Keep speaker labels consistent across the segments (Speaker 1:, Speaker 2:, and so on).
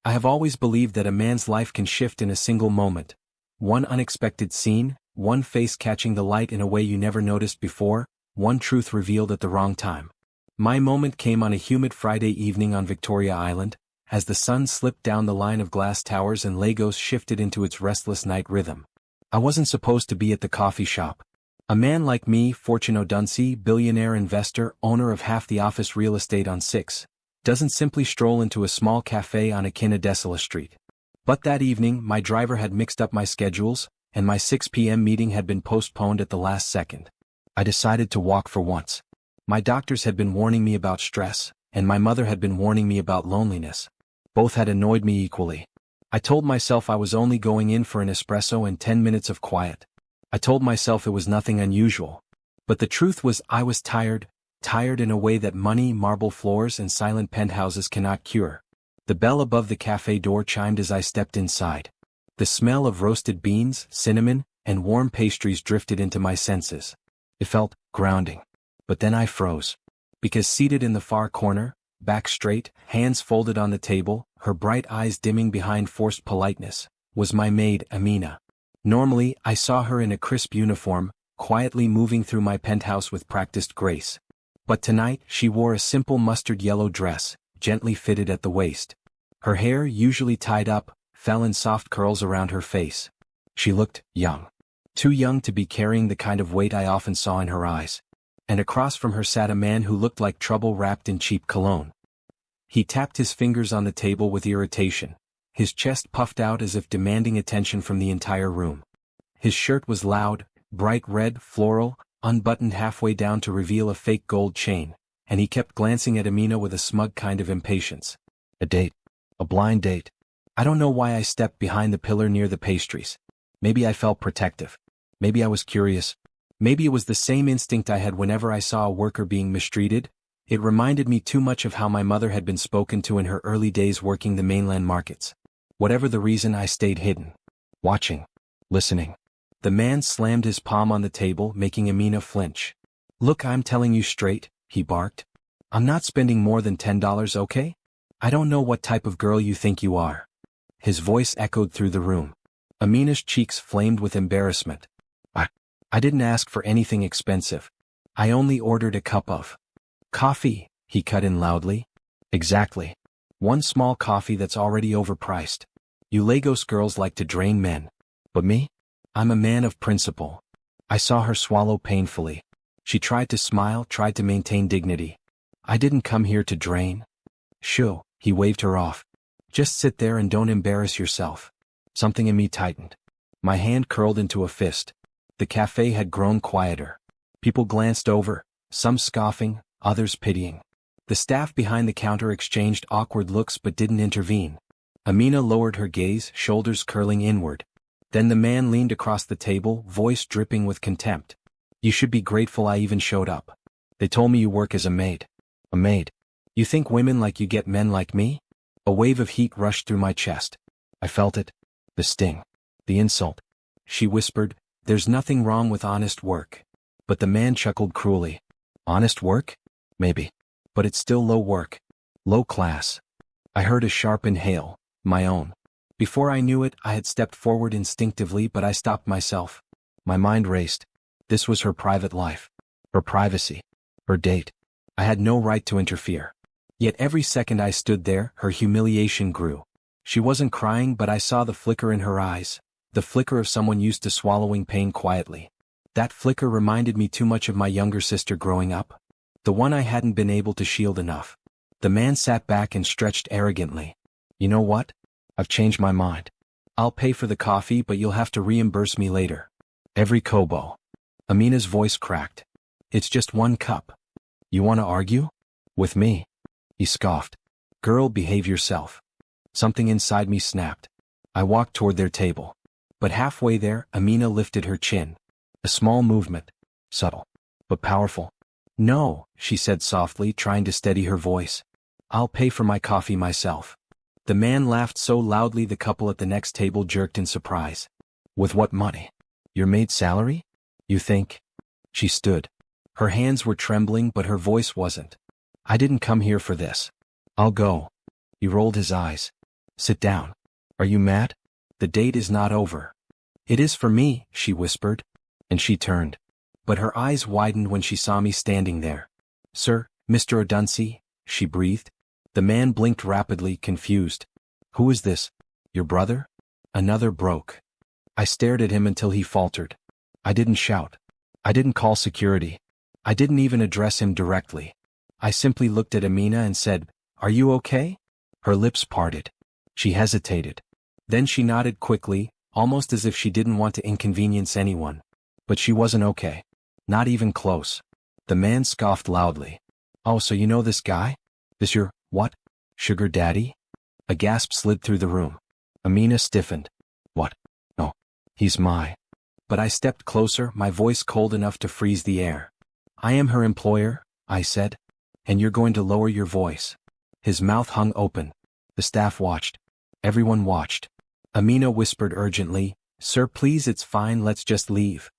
Speaker 1: I have always believed that a man's life can shift in a single moment. One unexpected scene, one face catching the light in a way you never noticed before, one truth revealed at the wrong time. My moment came on a humid Friday evening on Victoria Island, as the sun slipped down the line of glass towers and Lagos shifted into its restless night rhythm. I wasn't supposed to be at the coffee shop. A man like me, Fortune O'Dunsey, billionaire investor, owner of half the office real estate on 6, doesn't simply stroll into a small cafe on Akinadesala Street. But that evening, my driver had mixed up my schedules, and my 6 p.m. meeting had been postponed at the last second. I decided to walk for once. My doctors had been warning me about stress, and my mother had been warning me about loneliness. Both had annoyed me equally. I told myself I was only going in for an espresso and 10 minutes of quiet. I told myself it was nothing unusual. But the truth was I was tired in a way that money, marble floors, and silent penthouses cannot cure. The bell above the cafe door chimed as I stepped inside. The smell of roasted beans, cinnamon, and warm pastries drifted into my senses. It felt grounding. But then I froze. Because seated in the far corner, back straight, hands folded on the table, her bright eyes dimming behind forced politeness, was my maid, Amina. Normally, I saw her in a crisp uniform, quietly moving through my penthouse with practiced grace. But tonight, she wore a simple mustard yellow dress, gently fitted at the waist. Her hair, usually tied up, fell in soft curls around her face. She looked young. Too young to be carrying the kind of weight I often saw in her eyes. And across from her sat a man who looked like trouble wrapped in cheap cologne. He tapped his fingers on the table with irritation. His chest puffed out as if demanding attention from the entire room. His shirt was loud, bright red, floral, unbuttoned halfway down to reveal a fake gold chain, and he kept glancing at Amina with a smug kind of impatience. A date. A blind date. I don't know why I stepped behind the pillar near the pastries. Maybe I felt protective. Maybe I was curious. Maybe it was the same instinct I had whenever I saw a worker being mistreated. It reminded me too much of how my mother had been spoken to in her early days working the mainland markets. Whatever the reason, I stayed hidden. Watching. Listening. The man slammed his palm on the table, making Amina flinch. Look, I'm telling you straight, he barked. I'm not spending more than $10, okay? I don't know what type of girl you think you are. His voice echoed through the room. Amina's cheeks flamed with embarrassment. I didn't ask for anything expensive. I only ordered a cup of coffee, he cut in loudly. Exactly. One small coffee that's already overpriced. You Lagos girls like to drain men. But me? I'm a man of principle. I saw her swallow painfully. She tried to smile, tried to maintain dignity. I didn't come here to drain. Shoo, he waved her off. Just sit there and don't embarrass yourself. Something in me tightened. My hand curled into a fist. The cafe had grown quieter. People glanced over, some scoffing, others pitying. The staff behind the counter exchanged awkward looks but didn't intervene. Amina lowered her gaze, shoulders curling inward. Then the man leaned across the table, voice dripping with contempt. You should be grateful I even showed up. They told me you work as a maid. A maid? You think women like you get men like me? A wave of heat rushed through my chest. I felt it. The sting. The insult. She whispered, There's nothing wrong with honest work. But the man chuckled cruelly. Honest work? Maybe. But it's still low work. Low class. I heard a sharp inhale, my own. Before I knew it, I had stepped forward instinctively, but I stopped myself. My mind raced. This was her private life. Her privacy. Her date. I had no right to interfere. Yet every second I stood there, her humiliation grew. She wasn't crying, but I saw the flicker in her eyes. The flicker of someone used to swallowing pain quietly. That flicker reminded me too much of my younger sister growing up. The one I hadn't been able to shield enough. The man sat back and stretched arrogantly. You know what? I've changed my mind. I'll pay for the coffee, but you'll have to reimburse me later. Every kobo. Amina's voice cracked. It's just one cup. You want to argue? With me? He scoffed. Girl, behave yourself. Something inside me snapped. I walked toward their table. But halfway there, Amina lifted her chin. A small movement. Subtle. But powerful. No, she said softly, trying to steady her voice. I'll pay for my coffee myself. The man laughed so loudly the couple at the next table jerked in surprise. With what money? Your maid's salary? You think? She stood. Her hands were trembling, but her voice wasn't. I didn't come here for this. I'll go. He rolled his eyes. Sit down. Are you mad? The date is not over. It is for me, she whispered. And she turned. But her eyes widened when she saw me standing there. Sir, Mr. O'Dunsey, she breathed. The man blinked rapidly, confused. Who is this? Your brother? Another broke. I stared at him until he faltered. I didn't shout. I didn't call security. I didn't even address him directly. I simply looked at Amina and said, Are you okay? Her lips parted. She hesitated. Then she nodded quickly, almost as if she didn't want to inconvenience anyone. But she wasn't okay. Not even close. The man scoffed loudly. Oh, so you know this guy? This your, what? Sugar daddy? A gasp slid through the room. Amina stiffened. What? No. He's my. But I stepped closer, my voice cold enough to freeze the air. I am her employer, I said. And you're going to lower your voice. His mouth hung open. The staff watched. Everyone watched. Amina whispered urgently, Sir, please, it's fine, let's just leave.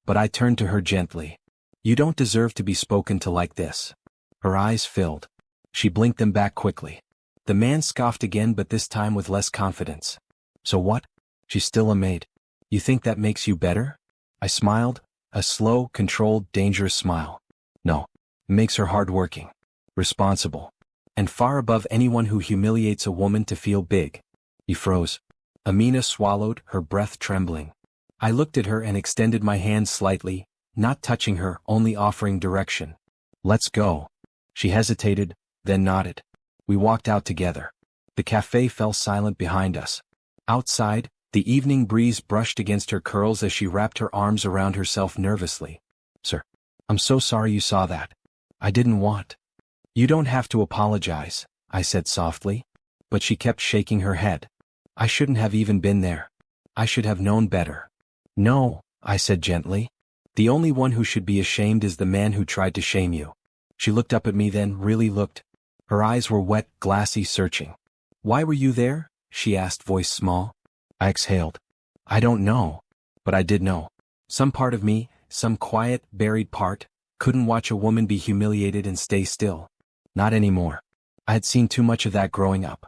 Speaker 1: But I turned to her gently. You don't deserve to be spoken to like this. Her eyes filled. She blinked them back quickly. The man scoffed again, but this time with less confidence. So what? She's still a maid. You think that makes you better? I smiled, a slow, controlled, dangerous smile. No. It makes her hardworking, responsible, and far above anyone who humiliates a woman to feel big. He froze. Amina swallowed, her breath trembling. I looked at her and extended my hand slightly, not touching her, only offering direction. Let's go. She hesitated, then nodded. We walked out together. The cafe fell silent behind us. Outside, the evening breeze brushed against her curls as she wrapped her arms around herself nervously. Sir, I'm so sorry you saw that. I didn't want. You don't have to apologize, I said softly. But she kept shaking her head. I shouldn't have even been there. I should have known better. No, I said gently. The only one who should be ashamed is the man who tried to shame you. She looked up at me, then really looked. Her eyes were wet, glassy, searching. Why were you there? She asked, voice small. I exhaled. I don't know. But I did know. Some part of me, some quiet, buried part, couldn't watch a woman be humiliated and stay still. Not anymore. I had seen too much of that growing up.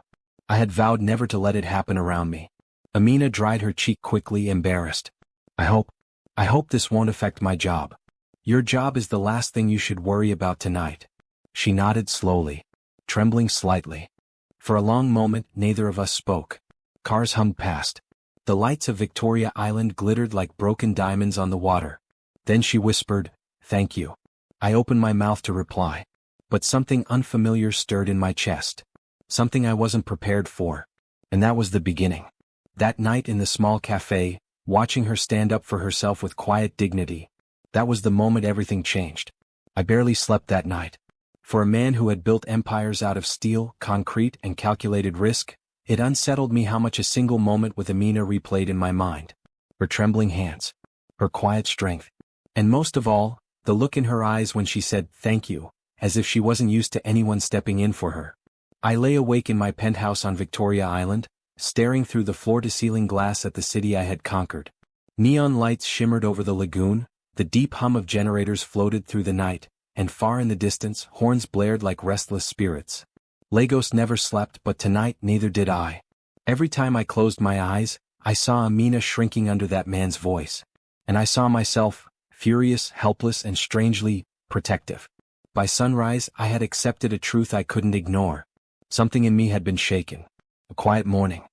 Speaker 1: I had vowed never to let it happen around me. Amina dried her cheek quickly, embarrassed. I hope this won't affect my job. Your job is the last thing you should worry about tonight. She nodded slowly, trembling slightly. For a long moment, neither of us spoke. Cars hummed past. The lights of Victoria Island glittered like broken diamonds on the water. Then she whispered, Thank you. I opened my mouth to reply. But something unfamiliar stirred in my chest. Something I wasn't prepared for. And that was the beginning. That night in the small cafe, watching her stand up for herself with quiet dignity. That was the moment everything changed. I barely slept that night. For a man who had built empires out of steel, concrete, and calculated risk, it unsettled me how much a single moment with Amina replayed in my mind. Her trembling hands. Her quiet strength. And most of all, the look in her eyes when she said, Thank you, as if she wasn't used to anyone stepping in for her. I lay awake in my penthouse on Victoria Island, staring through the floor-to-ceiling glass at the city I had conquered. Neon lights shimmered over the lagoon, the deep hum of generators floated through the night, and far in the distance, horns blared like restless spirits. Lagos never slept, but tonight neither did I. Every time I closed my eyes, I saw Amina shrinking under that man's voice. And I saw myself, furious, helpless, and strangely protective. By sunrise, I had accepted a truth I couldn't ignore. Something in me had been shaken. A quiet morning.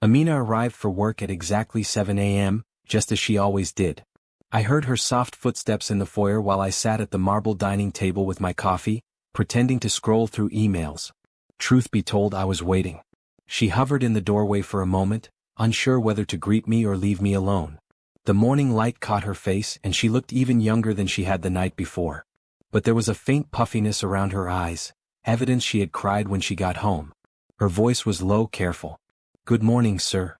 Speaker 1: Amina arrived for work at exactly 7 a.m., just as she always did. I heard her soft footsteps in the foyer while I sat at the marble dining table with my coffee, pretending to scroll through emails. Truth be told, I was waiting. She hovered in the doorway for a moment, unsure whether to greet me or leave me alone. The morning light caught her face and she looked even younger than she had the night before. But there was a faint puffiness around her eyes, evidence she had cried when she got home. Her voice was low, careful. Good morning, sir.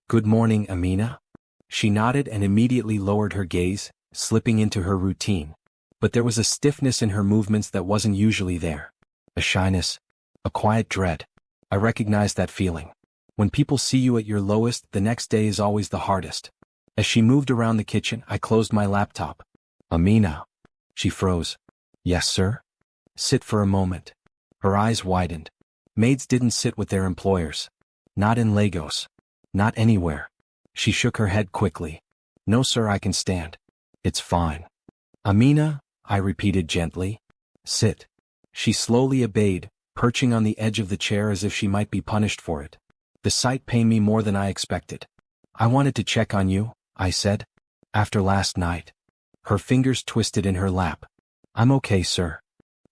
Speaker 1: Good morning, Amina. She nodded and immediately lowered her gaze, slipping into her routine. But there was a stiffness in her movements that wasn't usually there. A shyness. A quiet dread. I recognized that feeling. When people see you at your lowest, the next day is always the hardest. As she moved around the kitchen, I closed my laptop. Amina. She froze. Yes, sir? Sit for a moment. Her eyes widened. Maids didn't sit with their employers. Not in Lagos. Not anywhere. She shook her head quickly. No sir, I can stand. It's fine. Amina, I repeated gently. Sit. She slowly obeyed, perching on the edge of the chair as if she might be punished for it. The sight pained me more than I expected. I wanted to check on you, I said. After last night. Her fingers twisted in her lap. I'm okay, sir.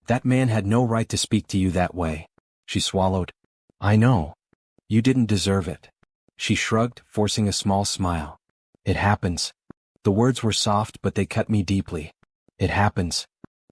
Speaker 1: That man had no right to speak to you that way. She swallowed. I know. You didn't deserve it. She shrugged, forcing a small smile. It happens. The words were soft, but they cut me deeply. It happens.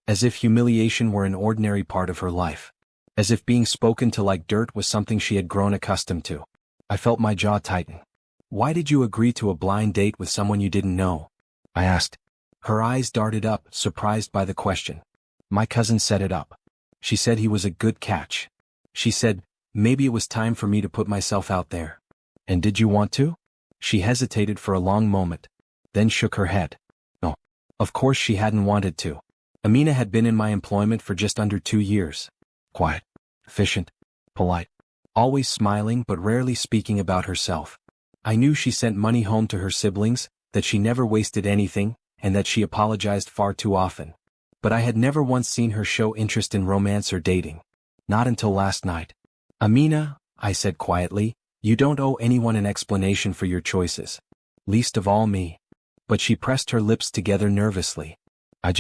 Speaker 1: As if humiliation were an ordinary part of her life. As if being spoken to like dirt was something she had grown accustomed to. I felt my jaw tighten. Why did you agree to a blind date with someone you didn't know? I asked. Her eyes darted up, surprised by the question. My cousin set it up. She said he was a good catch. She said, maybe it was time for me to put myself out there. And did you want to? She hesitated for a long moment, then shook her head. No. Of course she hadn't wanted to. Amina had been in my employment for just under 2 years. Quiet, efficient, polite, always smiling but rarely speaking about herself. I knew she sent money home to her siblings, that she never wasted anything, and that she apologized far too often. But I had never once seen her show interest in romance or dating. Not until last night. Amina, I said quietly, you don't owe anyone an explanation for your choices. Least of all me. But she pressed her lips together nervously. I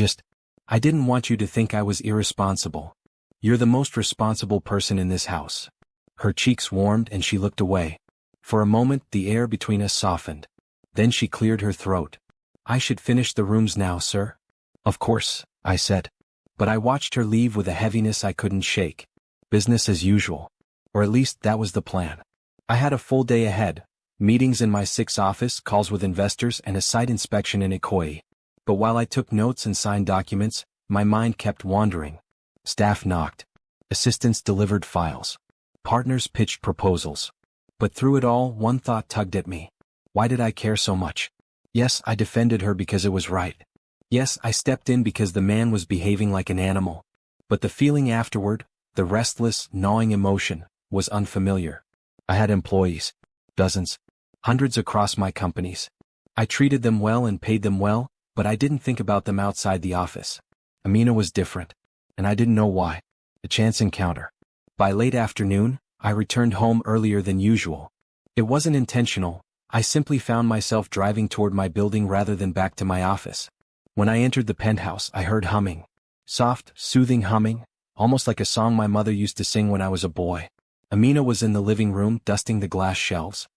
Speaker 1: didn't want you to think I was irresponsible. You're the most responsible person in this house. Her cheeks warmed and she looked away. For a moment the air between us softened. Then she cleared her throat. I should finish the rooms now, sir. Of course, I said. But I watched her leave with a heaviness I couldn't shake. Business as usual. Or at least that was the plan. I had a full day ahead. Meetings in my 6th office, calls with investors, and a site inspection in Ikoyi. But while I took notes and signed documents, my mind kept wandering. Staff knocked. Assistants delivered files. Partners pitched proposals. But through it all, one thought tugged at me. Why did I care so much? Yes, I defended her because it was right. Yes, I stepped in because the man was behaving like an animal. But the feeling afterward, the restless, gnawing emotion, was unfamiliar. I had employees. Dozens. Hundreds across my companies. I treated them well and paid them well, but I didn't think about them outside the office. Amina was different. And I didn't know why. A chance encounter. By late afternoon, I returned home earlier than usual. It wasn't intentional. I simply found myself driving toward my building rather than back to my office. When I entered the penthouse, I heard humming. Soft, soothing humming, almost like a song my mother used to sing when I was a boy. Amina was in the living room, dusting the glass shelves.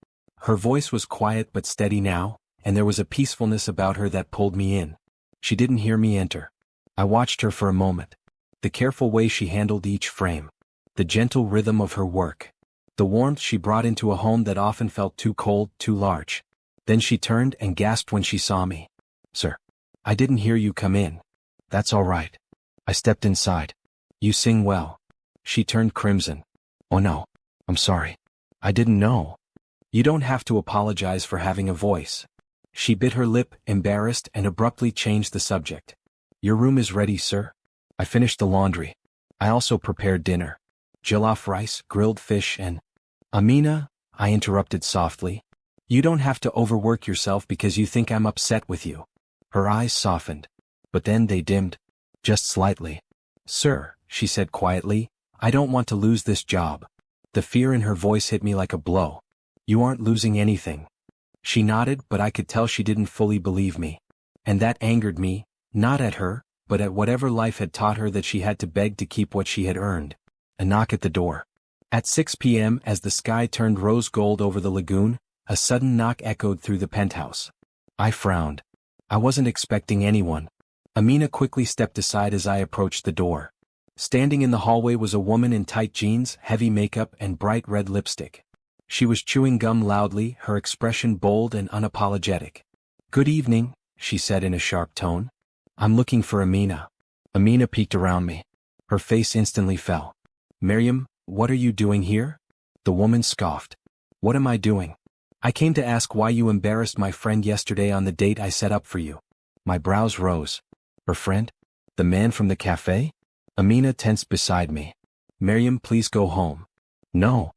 Speaker 1: Her voice was quiet but steady now, and there was a peacefulness about her that pulled me in. She didn't hear me enter. I watched her for a moment. The careful way she handled each frame. The gentle rhythm of her work. The warmth she brought into a home that often felt too cold, too large. Then she turned and gasped when she saw me. Sir. I didn't hear you come in. That's all right. I stepped inside. You sing well. She turned crimson. Oh no. I'm sorry. I didn't know. You don't have to apologize for having a voice. She bit her lip, embarrassed, and abruptly changed the subject. Your room is ready, sir. I finished the laundry. I also prepared dinner. Jollof rice, grilled fish, and... Amina, I interrupted softly. You don't have to overwork yourself because you think I'm upset with you. Her eyes softened. But then they dimmed. Just slightly. Sir, she said quietly, I don't want to lose this job. The fear in her voice hit me like a blow. You aren't losing anything. She nodded, but I could tell she didn't fully believe me. And that angered me, not at her, but at whatever life had taught her that she had to beg to keep what she had earned. A knock at the door. At 6 p.m., as the sky turned rose gold over the lagoon, a sudden knock echoed through the penthouse. I frowned. I wasn't expecting anyone. Amina quickly stepped aside as I approached the door. Standing in the hallway was a woman in tight jeans, heavy makeup, and bright red lipstick. She was chewing gum loudly, her expression bold and unapologetic. Good evening, she said in a sharp tone. I'm looking for Amina. Amina peeked around me. Her face instantly fell. Miriam, what are you doing here? The woman scoffed. What am I doing? I came to ask why you embarrassed my friend yesterday on the date I set up for you. My brows rose. Her friend? The man from the cafe? Amina tensed beside me. Miriam, please go home. No.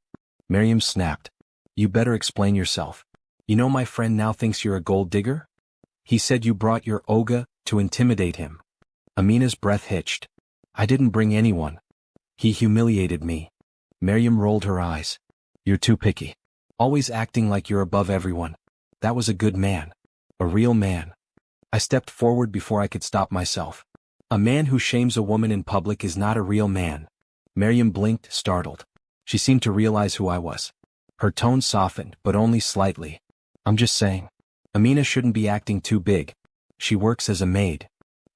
Speaker 1: Miriam snapped. You better explain yourself. You know my friend now thinks you're a gold digger? He said you brought your Oga to intimidate him. Amina's breath hitched. I didn't bring anyone. He humiliated me. Miriam rolled her eyes. You're too picky. Always acting like you're above everyone. That was a good man. A real man. I stepped forward before I could stop myself. A man who shames a woman in public is not a real man. Miriam blinked, startled. She seemed to realize who I was. Her tone softened, but only slightly. I'm just saying. Amina shouldn't be acting too big. She works as a maid.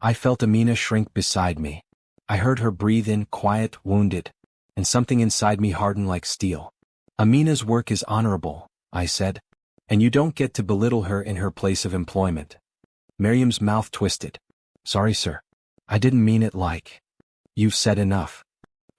Speaker 1: I felt Amina shrink beside me. I heard her breathe in, quiet, wounded. And something inside me hardened like steel. Amina's work is honorable, I said. And you don't get to belittle her in her place of employment. Miriam's mouth twisted. Sorry, sir. I didn't mean it like. You've said enough.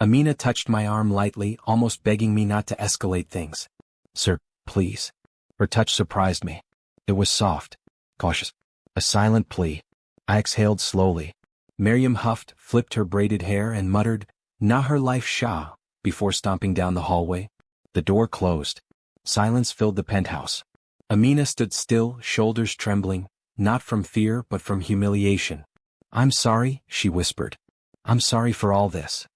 Speaker 1: Amina touched my arm lightly, almost begging me not to escalate things. Sir, please. Her touch surprised me. It was soft, cautious. A silent plea. I exhaled slowly. Miriam huffed, flipped her braided hair and muttered, "Na her life Shah," before stomping down the hallway. The door closed. Silence filled the penthouse. Amina stood still, shoulders trembling, not from fear but from humiliation. I'm sorry, she whispered. I'm sorry for all this.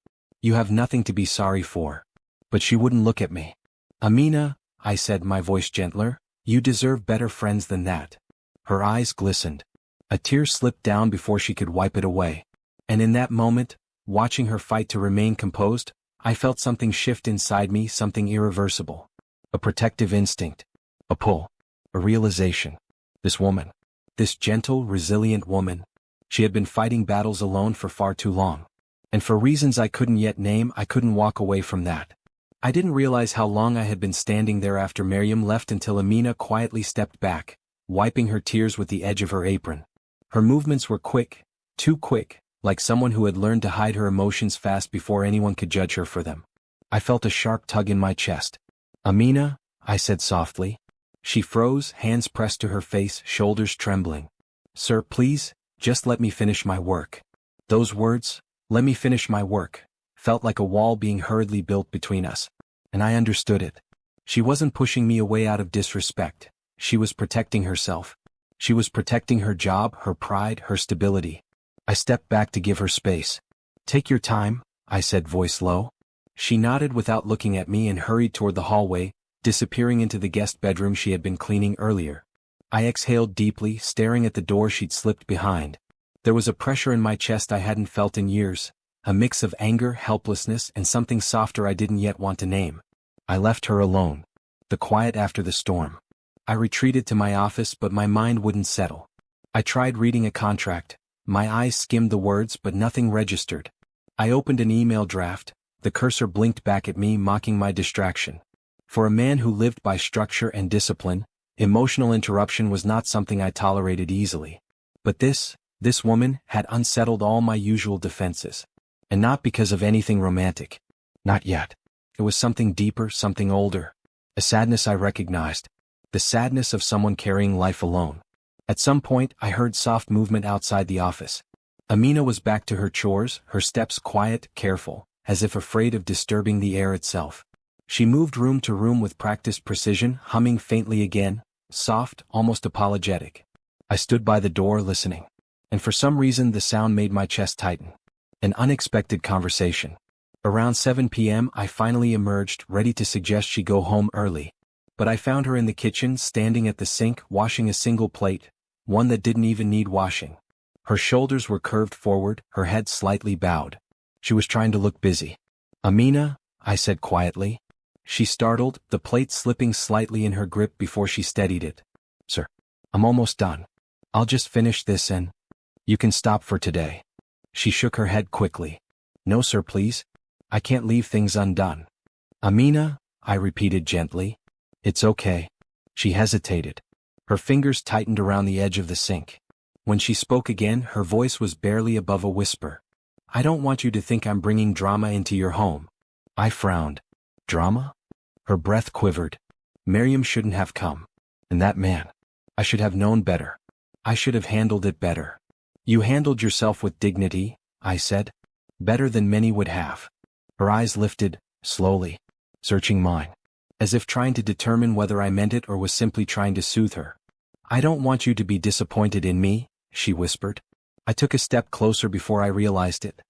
Speaker 1: You have nothing to be sorry for. But she wouldn't look at me. Amina, I said, my voice gentler, you deserve better friends than that. Her eyes glistened. A tear slipped down before she could wipe it away. And in that moment, watching her fight to remain composed, I felt something shift inside me, something irreversible. A protective instinct. A pull. A realization. This woman. This gentle, resilient woman. She had been fighting battles alone for far too long. And for reasons I couldn't yet name, I couldn't walk away from that. I didn't realize how long I had been standing there after Miriam left until Amina quietly stepped back, wiping her tears with the edge of her apron. Her movements were quick, too quick, like someone who had learned to hide her emotions fast before anyone could judge her for them. I felt a sharp tug in my chest. Amina, I said softly. She froze, hands pressed to her face, shoulders trembling. Sir, please, just let me finish my work. Those words, let me finish my work, felt like a wall being hurriedly built between us. And I understood it. She wasn't pushing me away out of disrespect. She was protecting herself. She was protecting her job, her pride, her stability. I stepped back to give her space. Take your time, I said, voice low. She nodded without looking at me and hurried toward the hallway, disappearing into the guest bedroom she had been cleaning earlier. I exhaled deeply, staring at the door she'd slipped behind. There was a pressure in my chest I hadn't felt in years, a mix of anger, helplessness, and something softer I didn't yet want to name. I left her alone. The quiet after the storm. I retreated to my office, but my mind wouldn't settle. I tried reading a contract. My eyes skimmed the words, but nothing registered. I opened an email draft. The cursor blinked back at me, mocking my distraction. For a man who lived by structure and discipline, emotional interruption was not something I tolerated easily. But this woman had unsettled all my usual defenses. And not because of anything romantic. Not yet. It was something deeper, something older. A sadness I recognized. The sadness of someone carrying life alone. At some point, I heard soft movement outside the office. Amina was back to her chores, her steps quiet, careful, as if afraid of disturbing the air itself. She moved room to room with practiced precision, humming faintly again, soft, almost apologetic. I stood by the door listening. And for some reason the sound made my chest tighten. An unexpected conversation. Around 7 p.m. I finally emerged, ready to suggest she go home early. But I found her in the kitchen, standing at the sink, washing a single plate, one that didn't even need washing. Her shoulders were curved forward, her head slightly bowed. She was trying to look busy. Amina, I said quietly. She startled, the plate slipping slightly in her grip before she steadied it. Sir, I'm almost done. I'll just finish this and you can stop for today. She shook her head quickly. No, sir, please. I can't leave things undone. Amina, I repeated gently. It's okay. She hesitated. Her fingers tightened around the edge of the sink. When she spoke again, her voice was barely above a whisper. I don't want you to think I'm bringing drama into your home. I frowned. Drama? Her breath quivered. Miriam shouldn't have come. And that man. I should have known better. I should have handled it better. You handled yourself with dignity, I said. Better than many would have. Her eyes lifted, slowly, searching mine. as if trying to determine whether I meant it or was simply trying to soothe her. "I don't want you to be disappointed in me," she whispered. I took a step closer before I realized it.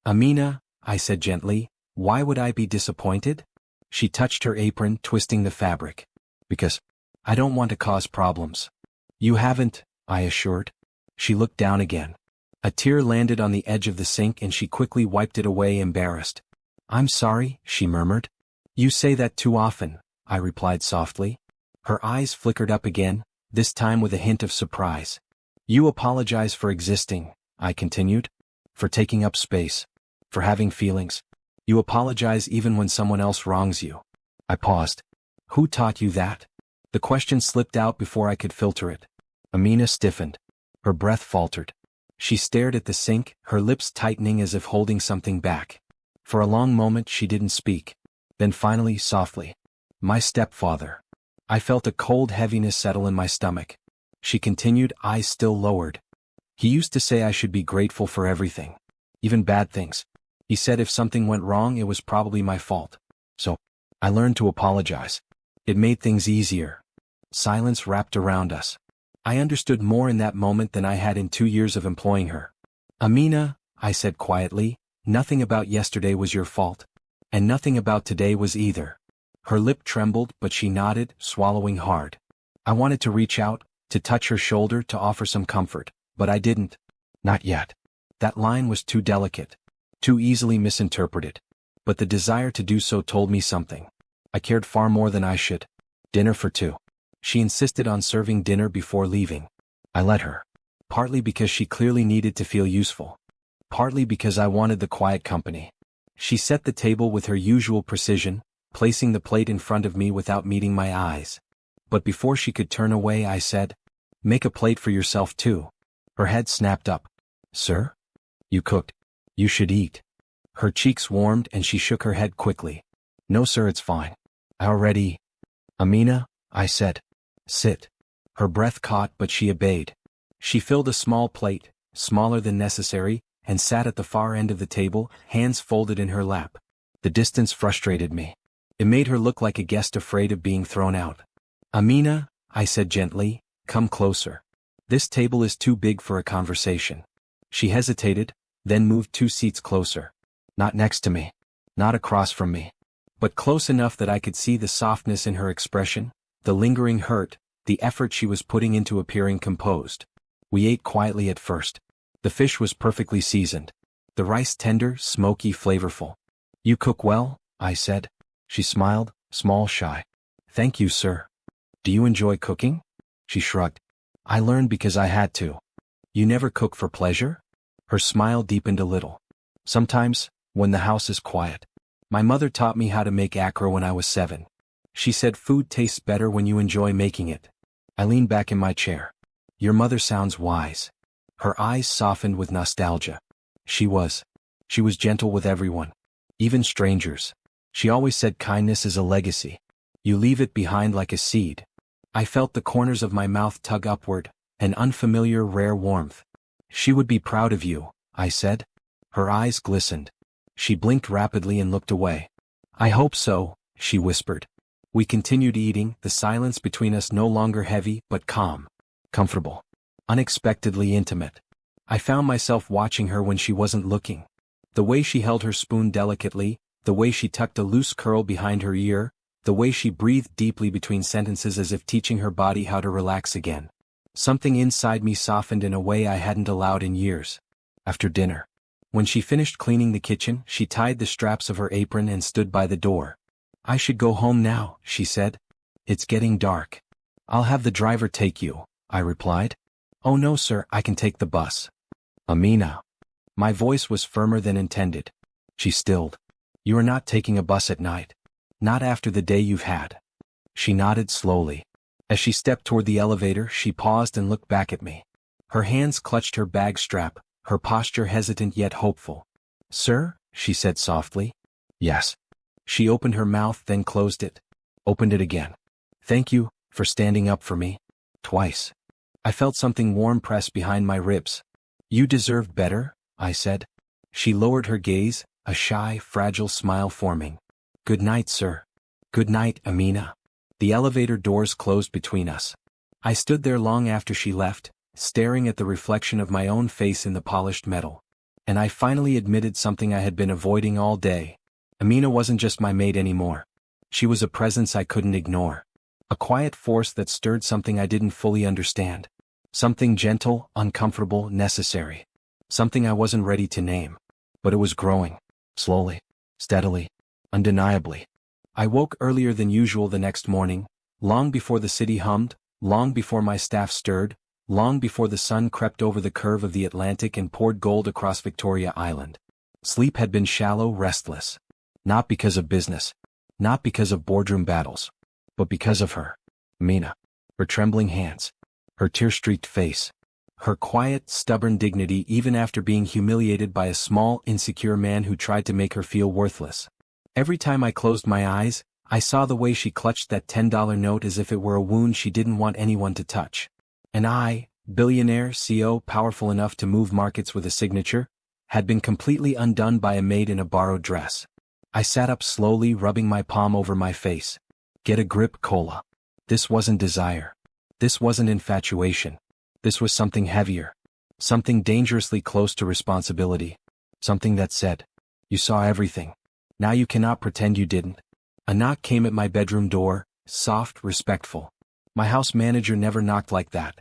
Speaker 1: "Amina," I said gently, "why would I be disappointed?" She touched her apron, twisting the fabric. "Because I don't want to cause problems." "You haven't," I assured. She looked down again. A tear landed on the edge of the sink and she quickly wiped it away, embarrassed. "I'm sorry," she murmured. "You say that too often," I replied softly. Her eyes flickered up again, this time with a hint of surprise. "You apologize for existing," I continued. "For taking up space. For having feelings. You apologize even when someone else wrongs you." I paused. "Who taught you that?" The question slipped out before I could filter it. Amina stiffened. Her breath faltered. She stared at the sink, her lips tightening as if holding something back. For a long moment she didn't speak. Then finally, softly, "My stepfather." I felt a cold heaviness settle in my stomach. She continued, eyes still lowered. "He used to say I should be grateful for everything. Even bad things. He said if something went wrong it was probably my fault. So, I learned to apologize. It made things easier." Silence wrapped around us. I understood more in that moment than I had in 2 years of employing her. "Amina," I said quietly, "nothing about yesterday was your fault. And nothing about today was either." Her lip trembled, but she nodded, swallowing hard. I wanted to reach out, to touch her shoulder, to offer some comfort, but I didn't. Not yet. That line was too delicate. Too easily misinterpreted. But the desire to do so told me something. I cared far more than I should. "Dinner for 2. She insisted on serving dinner before leaving. I let her. Partly because she clearly needed to feel useful. Partly because I wanted the quiet company. She set the table with her usual precision, placing the plate in front of me without meeting my eyes. But before she could turn away I said, "Make a plate for yourself too." Her head snapped up. "Sir? You cooked. You should eat." Her cheeks warmed and she shook her head quickly. "No sir, it's fine. I already..." "Amina," I said. "Sit." Her breath caught but she obeyed. She filled a small plate, smaller than necessary, and sat at the far end of the table, hands folded in her lap. The distance frustrated me. It made her look like a guest afraid of being thrown out. "Amina," I said gently, "come closer. This table is too big for a conversation." She hesitated, then moved 2 seats closer. Not next to me. Not across from me. But close enough that I could see the softness in her expression, the lingering hurt, the effort she was putting into appearing composed. We ate quietly at first. The fish was perfectly seasoned. The rice tender, smoky, flavorful. "You cook well," I said. She smiled, small, shy. "Thank you, sir." "Do you enjoy cooking?" She shrugged. "I learned because I had to." "You never cook for pleasure?" Her smile deepened a little. "Sometimes, when the house is quiet. My mother taught me how to make akra when I was 7. She said food tastes better when you enjoy making it." I leaned back in my chair. "Your mother sounds wise." Her eyes softened with nostalgia. She was. She was gentle with everyone. Even strangers. She always said kindness is a legacy. You leave it behind like a seed. I felt the corners of my mouth tug upward, an unfamiliar rare warmth. "She would be proud of you," I said. Her eyes glistened. She blinked rapidly and looked away. "I hope so," she whispered. We continued eating, the silence between us no longer heavy but calm. Comfortable. Unexpectedly intimate. I found myself watching her when she wasn't looking. The way she held her spoon delicately, the way she tucked a loose curl behind her ear, the way she breathed deeply between sentences as if teaching her body how to relax again. Something inside me softened in a way I hadn't allowed in years. After dinner, when she finished cleaning the kitchen, she tied the straps of her apron and stood by the door. "I should go home now," she said. "It's getting dark." "I'll have the driver take you," I replied. "Oh no sir, I can take the bus." "Amina." My voice was firmer than intended. She stilled. "You are not taking a bus at night. Not after the day you've had." She nodded slowly. As she stepped toward the elevator, she paused and looked back at me. Her hands clutched her bag strap, her posture hesitant yet hopeful. "Sir?" she said softly. "Yes." She opened her mouth, then closed it. Opened it again. "Thank you, for standing up for me." Twice. I felt something warm press behind my ribs. "You deserved better," I said. She lowered her gaze, a shy, fragile smile forming. "Good night, sir." Good night, Amina. The elevator doors closed between us. I stood there long after she left, staring at the reflection of my own face in the polished metal. And I finally admitted something I had been avoiding all day. Amina wasn't just my maid anymore. She was a presence I couldn't ignore. A quiet force that stirred something I didn't fully understand. Something gentle, uncomfortable, necessary. Something I wasn't ready to name. But it was growing. Slowly. Steadily. Undeniably. I woke earlier than usual the next morning, long before the city hummed, long before my staff stirred, long before the sun crept over the curve of the Atlantic and poured gold across Victoria Island. Sleep had been shallow, restless. Not because of business. Not because of boardroom battles. But because of her. Amina. Her trembling hands. Her tear-streaked face. Her quiet, stubborn dignity even after being humiliated by a small, insecure man who tried to make her feel worthless. Every time I closed my eyes, I saw the way she clutched that $10 note as if it were a wound she didn't want anyone to touch. And I, billionaire CEO powerful enough to move markets with a signature, had been completely undone by a maid in a borrowed dress. I sat up slowly, rubbing my palm over my face. Get a grip, Cola. This wasn't desire. This wasn't infatuation. This was something heavier. Something dangerously close to responsibility. Something that said, you saw everything. Now you cannot pretend you didn't. A knock came at my bedroom door, soft, respectful. My house manager never knocked like that.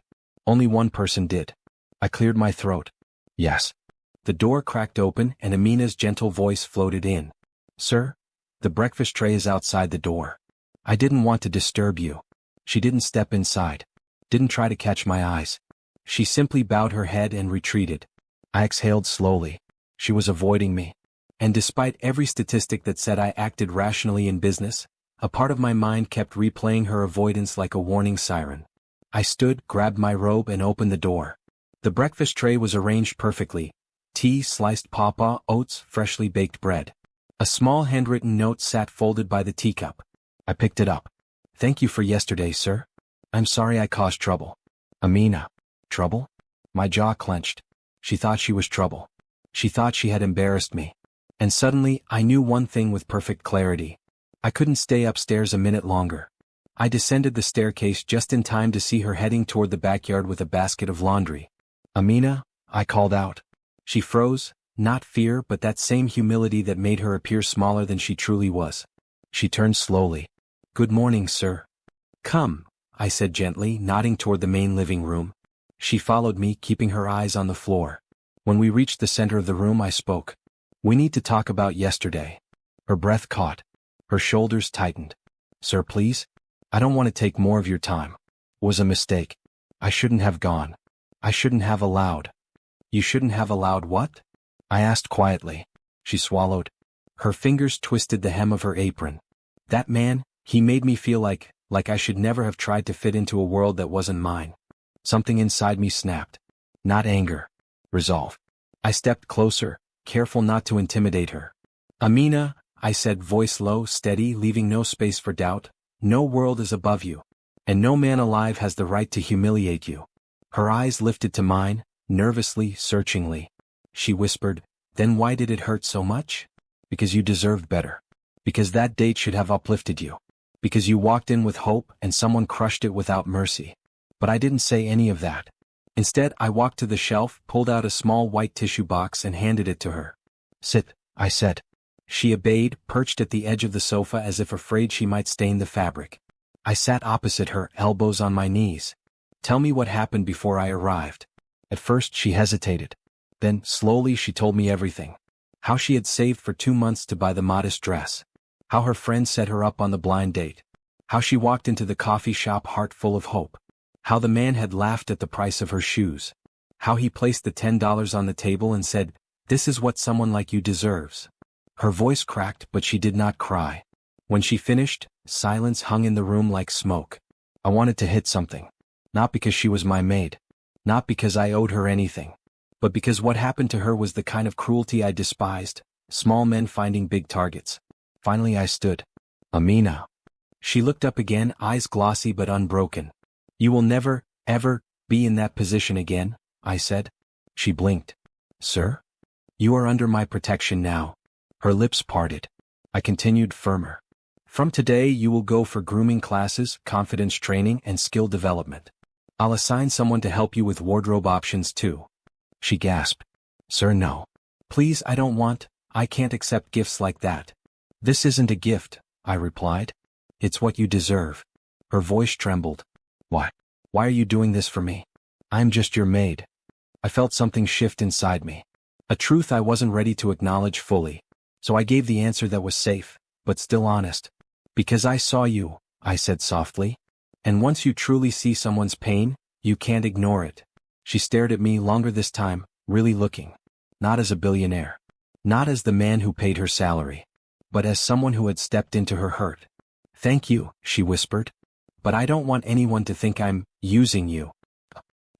Speaker 1: Only one person did. I cleared my throat. Yes. The door cracked open and Amina's gentle voice floated in. Sir, the breakfast tray is outside the door. I didn't want to disturb you. She didn't step inside. Didn't try to catch my eyes. She simply bowed her head and retreated. I exhaled slowly. She was avoiding me. And despite every statistic that said I acted rationally in business, a part of my mind kept replaying her avoidance like a warning siren. I stood, grabbed my robe and opened the door. The breakfast tray was arranged perfectly. Tea, sliced pawpaw, oats, freshly baked bread. A small handwritten note sat folded by the teacup. I picked it up. Thank you for yesterday, sir. I'm sorry I caused trouble. Amina. Trouble? My jaw clenched. She thought she was trouble. She thought she had embarrassed me. And suddenly, I knew one thing with perfect clarity. I couldn't stay upstairs a minute longer. I descended the staircase just in time to see her heading toward the backyard with a basket of laundry. Amina, I called out. She froze, not fear but that same humility that made her appear smaller than she truly was. She turned slowly. Good morning, sir. Come, I said gently, nodding toward the main living room. She followed me, keeping her eyes on the floor. When we reached the center of the room, I spoke. We need to talk about yesterday. Her breath caught. Her shoulders tightened. Sir, please? I don't want to take more of your time. It was a mistake. I shouldn't have gone. I shouldn't have allowed. You shouldn't have allowed what? I asked quietly. She swallowed. Her fingers twisted the hem of her apron. That man, he made me feel like I should never have tried to fit into a world that wasn't mine. Something inside me snapped. Not anger. Resolve. I stepped closer, careful not to intimidate her. Amina, I said, voice low, steady, leaving no space for doubt, no world is above you. And no man alive has the right to humiliate you. Her eyes lifted to mine, nervously, searchingly. She whispered, then why did it hurt so much? Because you deserved better. Because that date should have uplifted you. Because you walked in with hope and someone crushed it without mercy. But I didn't say any of that. Instead, I walked to the shelf, pulled out a small white tissue box and handed it to her. Sit, I said. She obeyed, perched at the edge of the sofa as if afraid she might stain the fabric. I sat opposite her, elbows on my knees. Tell me what happened before I arrived. At first she hesitated. Then, slowly she told me everything. How she had saved for 2 months to buy the modest dress. How her friend set her up on the blind date. How she walked into the coffee shop heart full of hope. How the man had laughed at the price of her shoes. How he placed the $10 on the table and said, this is what someone like you deserves. Her voice cracked, but she did not cry. When she finished, silence hung in the room like smoke. I wanted to hit something. Not because she was my maid. Not because I owed her anything. But because what happened to her was the kind of cruelty I despised, small men finding big targets. Finally I stood. Amina. She looked up again, eyes glossy but unbroken. You will never, ever, be in that position again, I said. She blinked. Sir? You are under my protection now. Her lips parted. I continued firmer. From today you will go for grooming classes, confidence training and skill development. I'll assign someone to help you with wardrobe options too. She gasped. Sir, no. Please, I can't accept gifts like that. This isn't a gift, I replied. It's what you deserve. Her voice trembled. Why? Why are you doing this for me? I'm just your maid. I felt something shift inside me. A truth I wasn't ready to acknowledge fully. So I gave the answer that was safe, but still honest. Because I saw you, I said softly. And once you truly see someone's pain, you can't ignore it. She stared at me longer this time, really looking. Not as a billionaire. Not as the man who paid her salary. But as someone who had stepped into her hurt. Thank you, she whispered. But I don't want anyone to think I'm using you.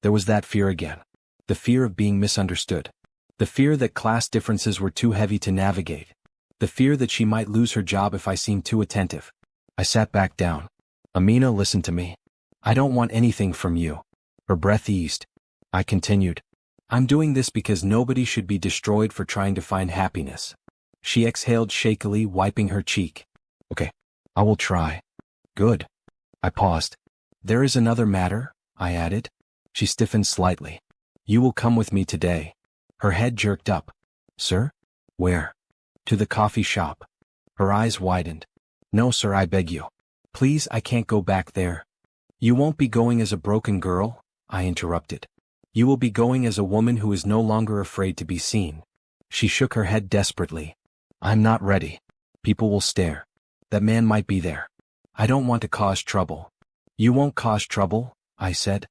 Speaker 1: There was that fear again. The fear of being misunderstood. The fear that class differences were too heavy to navigate. The fear that she might lose her job if I seemed too attentive. I sat back down. Amina, listen to me. I don't want anything from you. Her breath eased. I continued. I'm doing this because nobody should be destroyed for trying to find happiness. She exhaled shakily, wiping her cheek. Okay, I will try. Good. I paused. There is another matter, I added. She stiffened slightly. You will come with me today. Her head jerked up. Sir? Where? To the coffee shop. Her eyes widened. No, sir, I beg you. Please, I can't go back there. You won't be going as a broken girl, I interrupted. You will be going as a woman who is no longer afraid to be seen. She shook her head desperately. I'm not ready. People will stare. That man might be there. I don't want to cause trouble. You won't cause trouble, I said.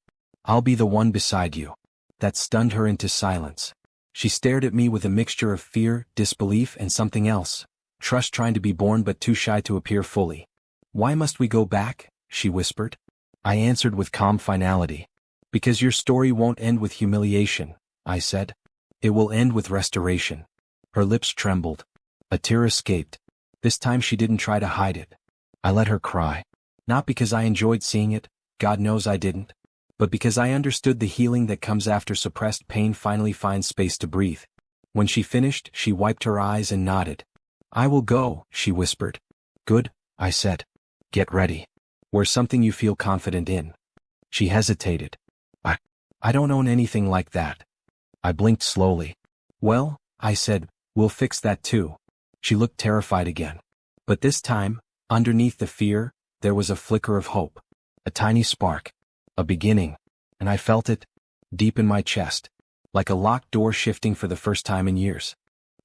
Speaker 1: I'll be the one beside you. That stunned her into silence. She stared at me with a mixture of fear, disbelief, and something else. Trust trying to be born but too shy to appear fully. Why must we go back? She whispered. I answered with calm finality. Because your story won't end with humiliation, I said. It will end with restoration. Her lips trembled. A tear escaped. This time she didn't try to hide it. I let her cry. Not because I enjoyed seeing it, God knows I didn't. But because I understood the healing that comes after suppressed pain finally finds space to breathe. When she finished, she wiped her eyes and nodded. I will go, she whispered. Good, I said. Get ready. Wear something you feel confident in. She hesitated. I don't own anything like that. I blinked slowly. Well, I said, we'll fix that too. She looked terrified again. But this time, underneath the fear, there was a flicker of hope. A tiny spark. A beginning. And I felt it, deep in my chest. Like a locked door shifting for the first time in years.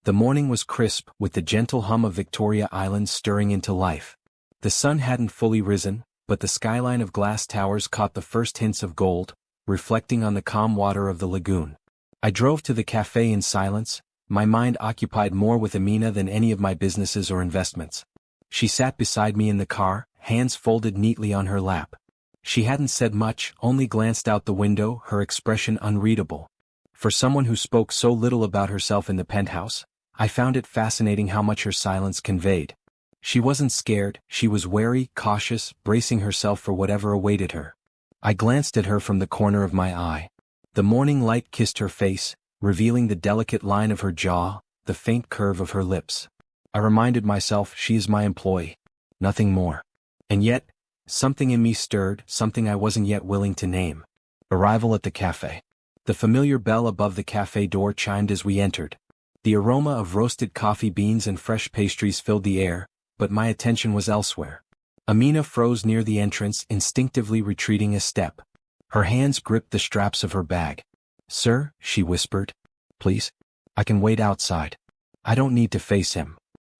Speaker 1: The morning was crisp, with the gentle hum of Victoria Island stirring into life. The sun hadn't fully risen, but the skyline of glass towers caught the first hints of gold, reflecting on the calm water of the lagoon. I drove to the cafe in silence, my mind occupied more with Amina than any of my businesses or investments. She sat beside me in the car, hands folded neatly on her lap. She hadn't said much, only glanced out the window, her expression unreadable. For someone who spoke so little about herself in the penthouse, I found it fascinating how much her silence conveyed. She wasn't scared, she was wary, cautious, bracing herself for whatever awaited her. I glanced at her from the corner of my eye. The morning light kissed her face, revealing the delicate line of her jaw, the faint curve of her lips. I reminded myself she is my employee. Nothing more. And yet, something in me stirred, something I wasn't yet willing to name. Arrival at the cafe. The familiar bell above the cafe door chimed as we entered. The aroma of roasted coffee beans and fresh pastries filled the air, but my attention was elsewhere. Amina froze near the entrance, instinctively retreating a step. Her hands gripped the straps of her bag. Sir, she whispered. Please. I can wait outside. I don't need to face him.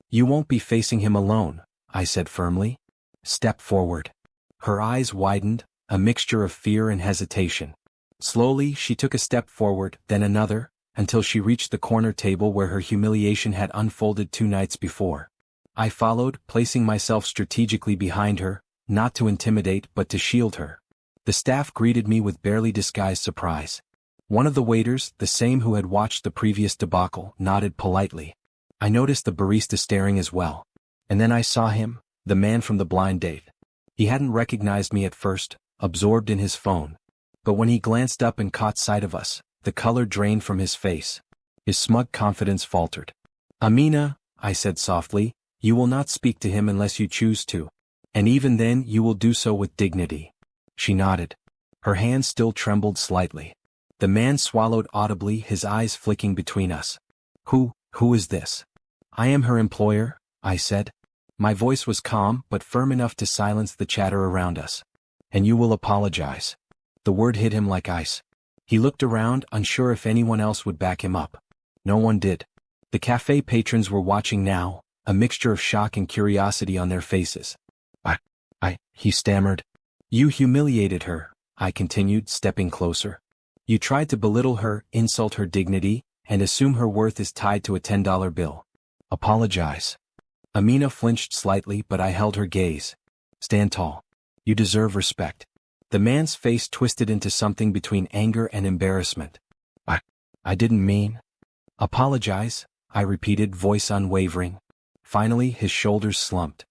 Speaker 1: You won't be facing him alone, I said firmly. Step forward. Her eyes widened, a mixture of fear and hesitation. Slowly, she took a step forward, then another, until she reached the corner table where her humiliation had unfolded 2 nights before. I followed, placing myself strategically behind her, not to intimidate but to shield her. The staff greeted me with barely disguised surprise. One of the waiters, the same who had watched the previous debacle, nodded politely. I noticed the barista staring as well. And then I saw him, the man from the blind date. He hadn't recognized me at first, absorbed in his phone. But when he glanced up and caught sight of us, the color drained from his face. His smug confidence faltered. Amina, I said softly, You will not speak to him unless you choose to. And even then you will do so with dignity. She nodded. Her hand still trembled slightly. The man swallowed audibly, his eyes flicking between us. Who is this? I am her employer, I said. My voice was calm but firm enough to silence the chatter around us. And you will apologize. The word hit him like ice. He looked around, unsure if anyone else would back him up. No one did. The cafe patrons were watching now, a mixture of shock and curiosity on their faces. He stammered. You humiliated her, I continued, stepping closer. You tried to belittle her, insult her dignity, and assume her worth is tied to a $10 bill. Apologize. Amina flinched slightly, but I held her gaze. Stand tall. You deserve respect. The man's face twisted into something between anger and embarrassment. I didn't mean. Apologize, I repeated, voice unwavering. Finally, his shoulders slumped.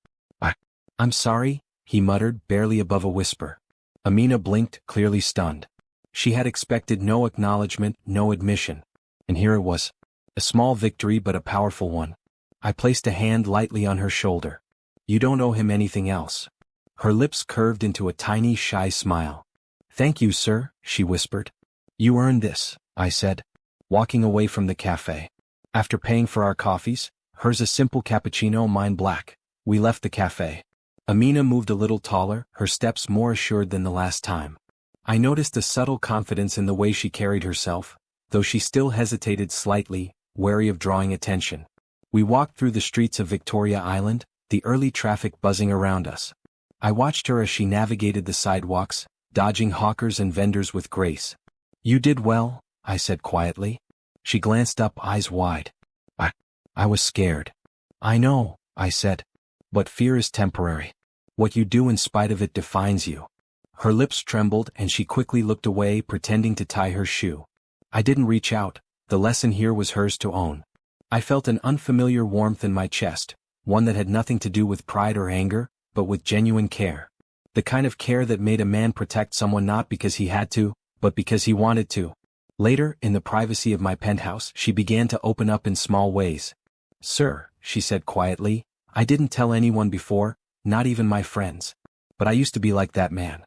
Speaker 1: I'm sorry, he muttered, barely above a whisper. Amina blinked, clearly stunned. She had expected no acknowledgement, no admission. And here it was. A small victory but a powerful one. I placed a hand lightly on her shoulder. You don't owe him anything else. Her lips curved into a tiny, shy smile. Thank you, sir, she whispered. You earned this, I said, walking away from the cafe. After paying for our coffees, hers a simple cappuccino, mine black, we left the cafe. Amina moved a little taller, her steps more assured than the last time. I noticed a subtle confidence in the way she carried herself, though she still hesitated slightly, wary of drawing attention. We walked through the streets of Victoria Island, the early traffic buzzing around us. I watched her as she navigated the sidewalks, dodging hawkers and vendors with grace. You did well, I said quietly. She glanced up, eyes wide. I was scared. I know, I said. But fear is temporary. What you do in spite of it defines you. Her lips trembled and she quickly looked away, pretending to tie her shoe. I didn't reach out. The lesson here was hers to own. I felt an unfamiliar warmth in my chest, one that had nothing to do with pride or anger, but with genuine care. The kind of care that made a man protect someone not because he had to, but because he wanted to. Later, in the privacy of my penthouse, she began to open up in small ways. Sir, she said quietly, I didn't tell anyone before, not even my friends. But I used to be like that man.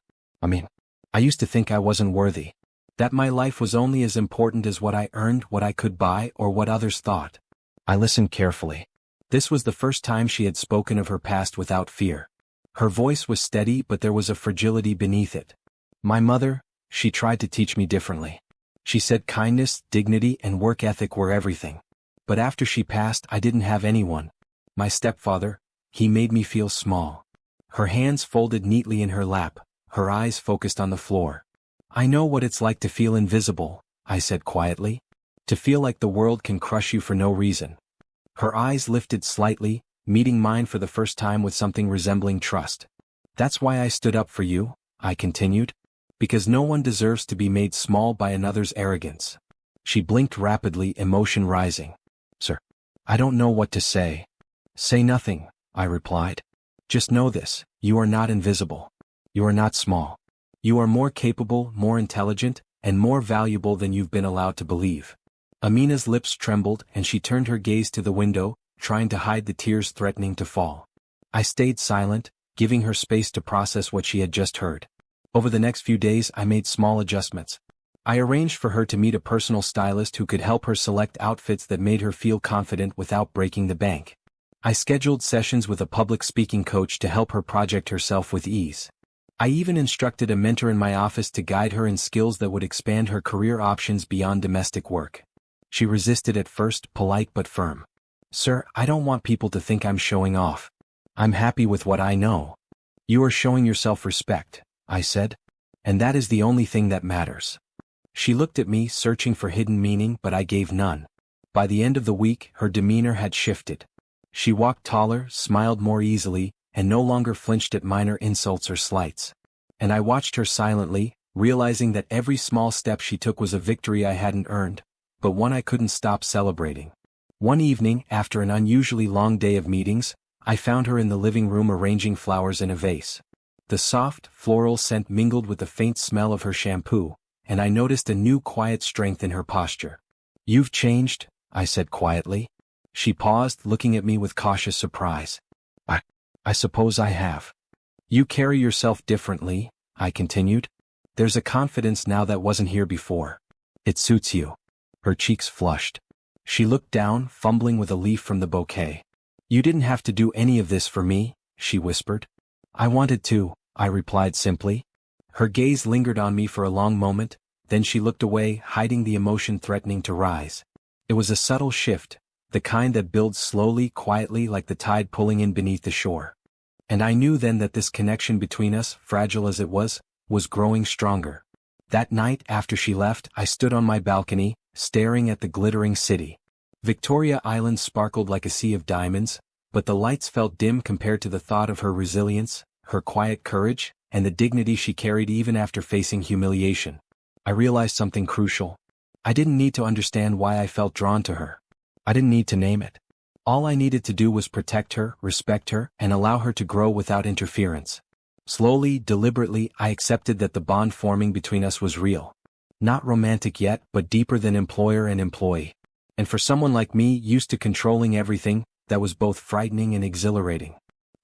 Speaker 1: I used to think I wasn't worthy. That my life was only as important as what I earned, what I could buy, or what others thought. I listened carefully. This was the first time she had spoken of her past without fear. Her voice was steady, but there was a fragility beneath it. My mother, she tried to teach me differently. She said kindness, dignity, and work ethic were everything. But after she passed, I didn't have anyone. My stepfather, he made me feel small. Her hands folded neatly in her lap, her eyes focused on the floor. I know what it's like to feel invisible, I said quietly. To feel like the world can crush you for no reason. Her eyes lifted slightly, meeting mine for the first time with something resembling trust. That's why I stood up for you, I continued. Because no one deserves to be made small by another's arrogance. She blinked rapidly, emotion rising. Sir, I don't know what to say. Say nothing, I replied. Just know this, you are not invisible. You are not small. You are more capable, more intelligent, and more valuable than you've been allowed to believe. Amina's lips trembled and she turned her gaze to the window, trying to hide the tears threatening to fall. I stayed silent, giving her space to process what she had just heard. Over the next few days I made small adjustments. I arranged for her to meet a personal stylist who could help her select outfits that made her feel confident without breaking the bank. I scheduled sessions with a public speaking coach to help her project herself with ease. I even instructed a mentor in my office to guide her in skills that would expand her career options beyond domestic work. She resisted at first, polite but firm. Sir, I don't want people to think I'm showing off. I'm happy with what I know. You are showing yourself respect, I said. And that is the only thing that matters. She looked at me, searching for hidden meaning, but I gave none. By the end of the week, her demeanor had shifted. She walked taller, smiled more easily, and no longer flinched at minor insults or slights. And I watched her silently, realizing that every small step she took was a victory I hadn't earned, but one I couldn't stop celebrating. One evening, after an unusually long day of meetings, I found her in the living room arranging flowers in a vase. The soft, floral scent mingled with the faint smell of her shampoo, and I noticed a new quiet strength in her posture. You've changed, I said quietly. She paused, looking at me with cautious surprise. I suppose I have. You carry yourself differently, I continued. There's a confidence now that wasn't here before. It suits you. Her cheeks flushed. She looked down, fumbling with a leaf from the bouquet. You didn't have to do any of this for me, she whispered. I wanted to, I replied simply. Her gaze lingered on me for a long moment, then she looked away, hiding the emotion threatening to rise. It was a subtle shift, the kind that builds slowly, quietly like the tide pulling in beneath the shore. And I knew then that this connection between us, fragile as it was growing stronger. That night after she left, I stood on my balcony, staring at the glittering city. Victoria Island sparkled like a sea of diamonds, but the lights felt dim compared to the thought of her resilience, her quiet courage, and the dignity she carried even after facing humiliation. I realized something crucial. I didn't need to understand why I felt drawn to her. I didn't need to name it. All I needed to do was protect her, respect her, and allow her to grow without interference. Slowly, deliberately, I accepted that the bond forming between us was real. Not romantic yet, but deeper than employer and employee. And for someone like me, used to controlling everything, that was both frightening and exhilarating.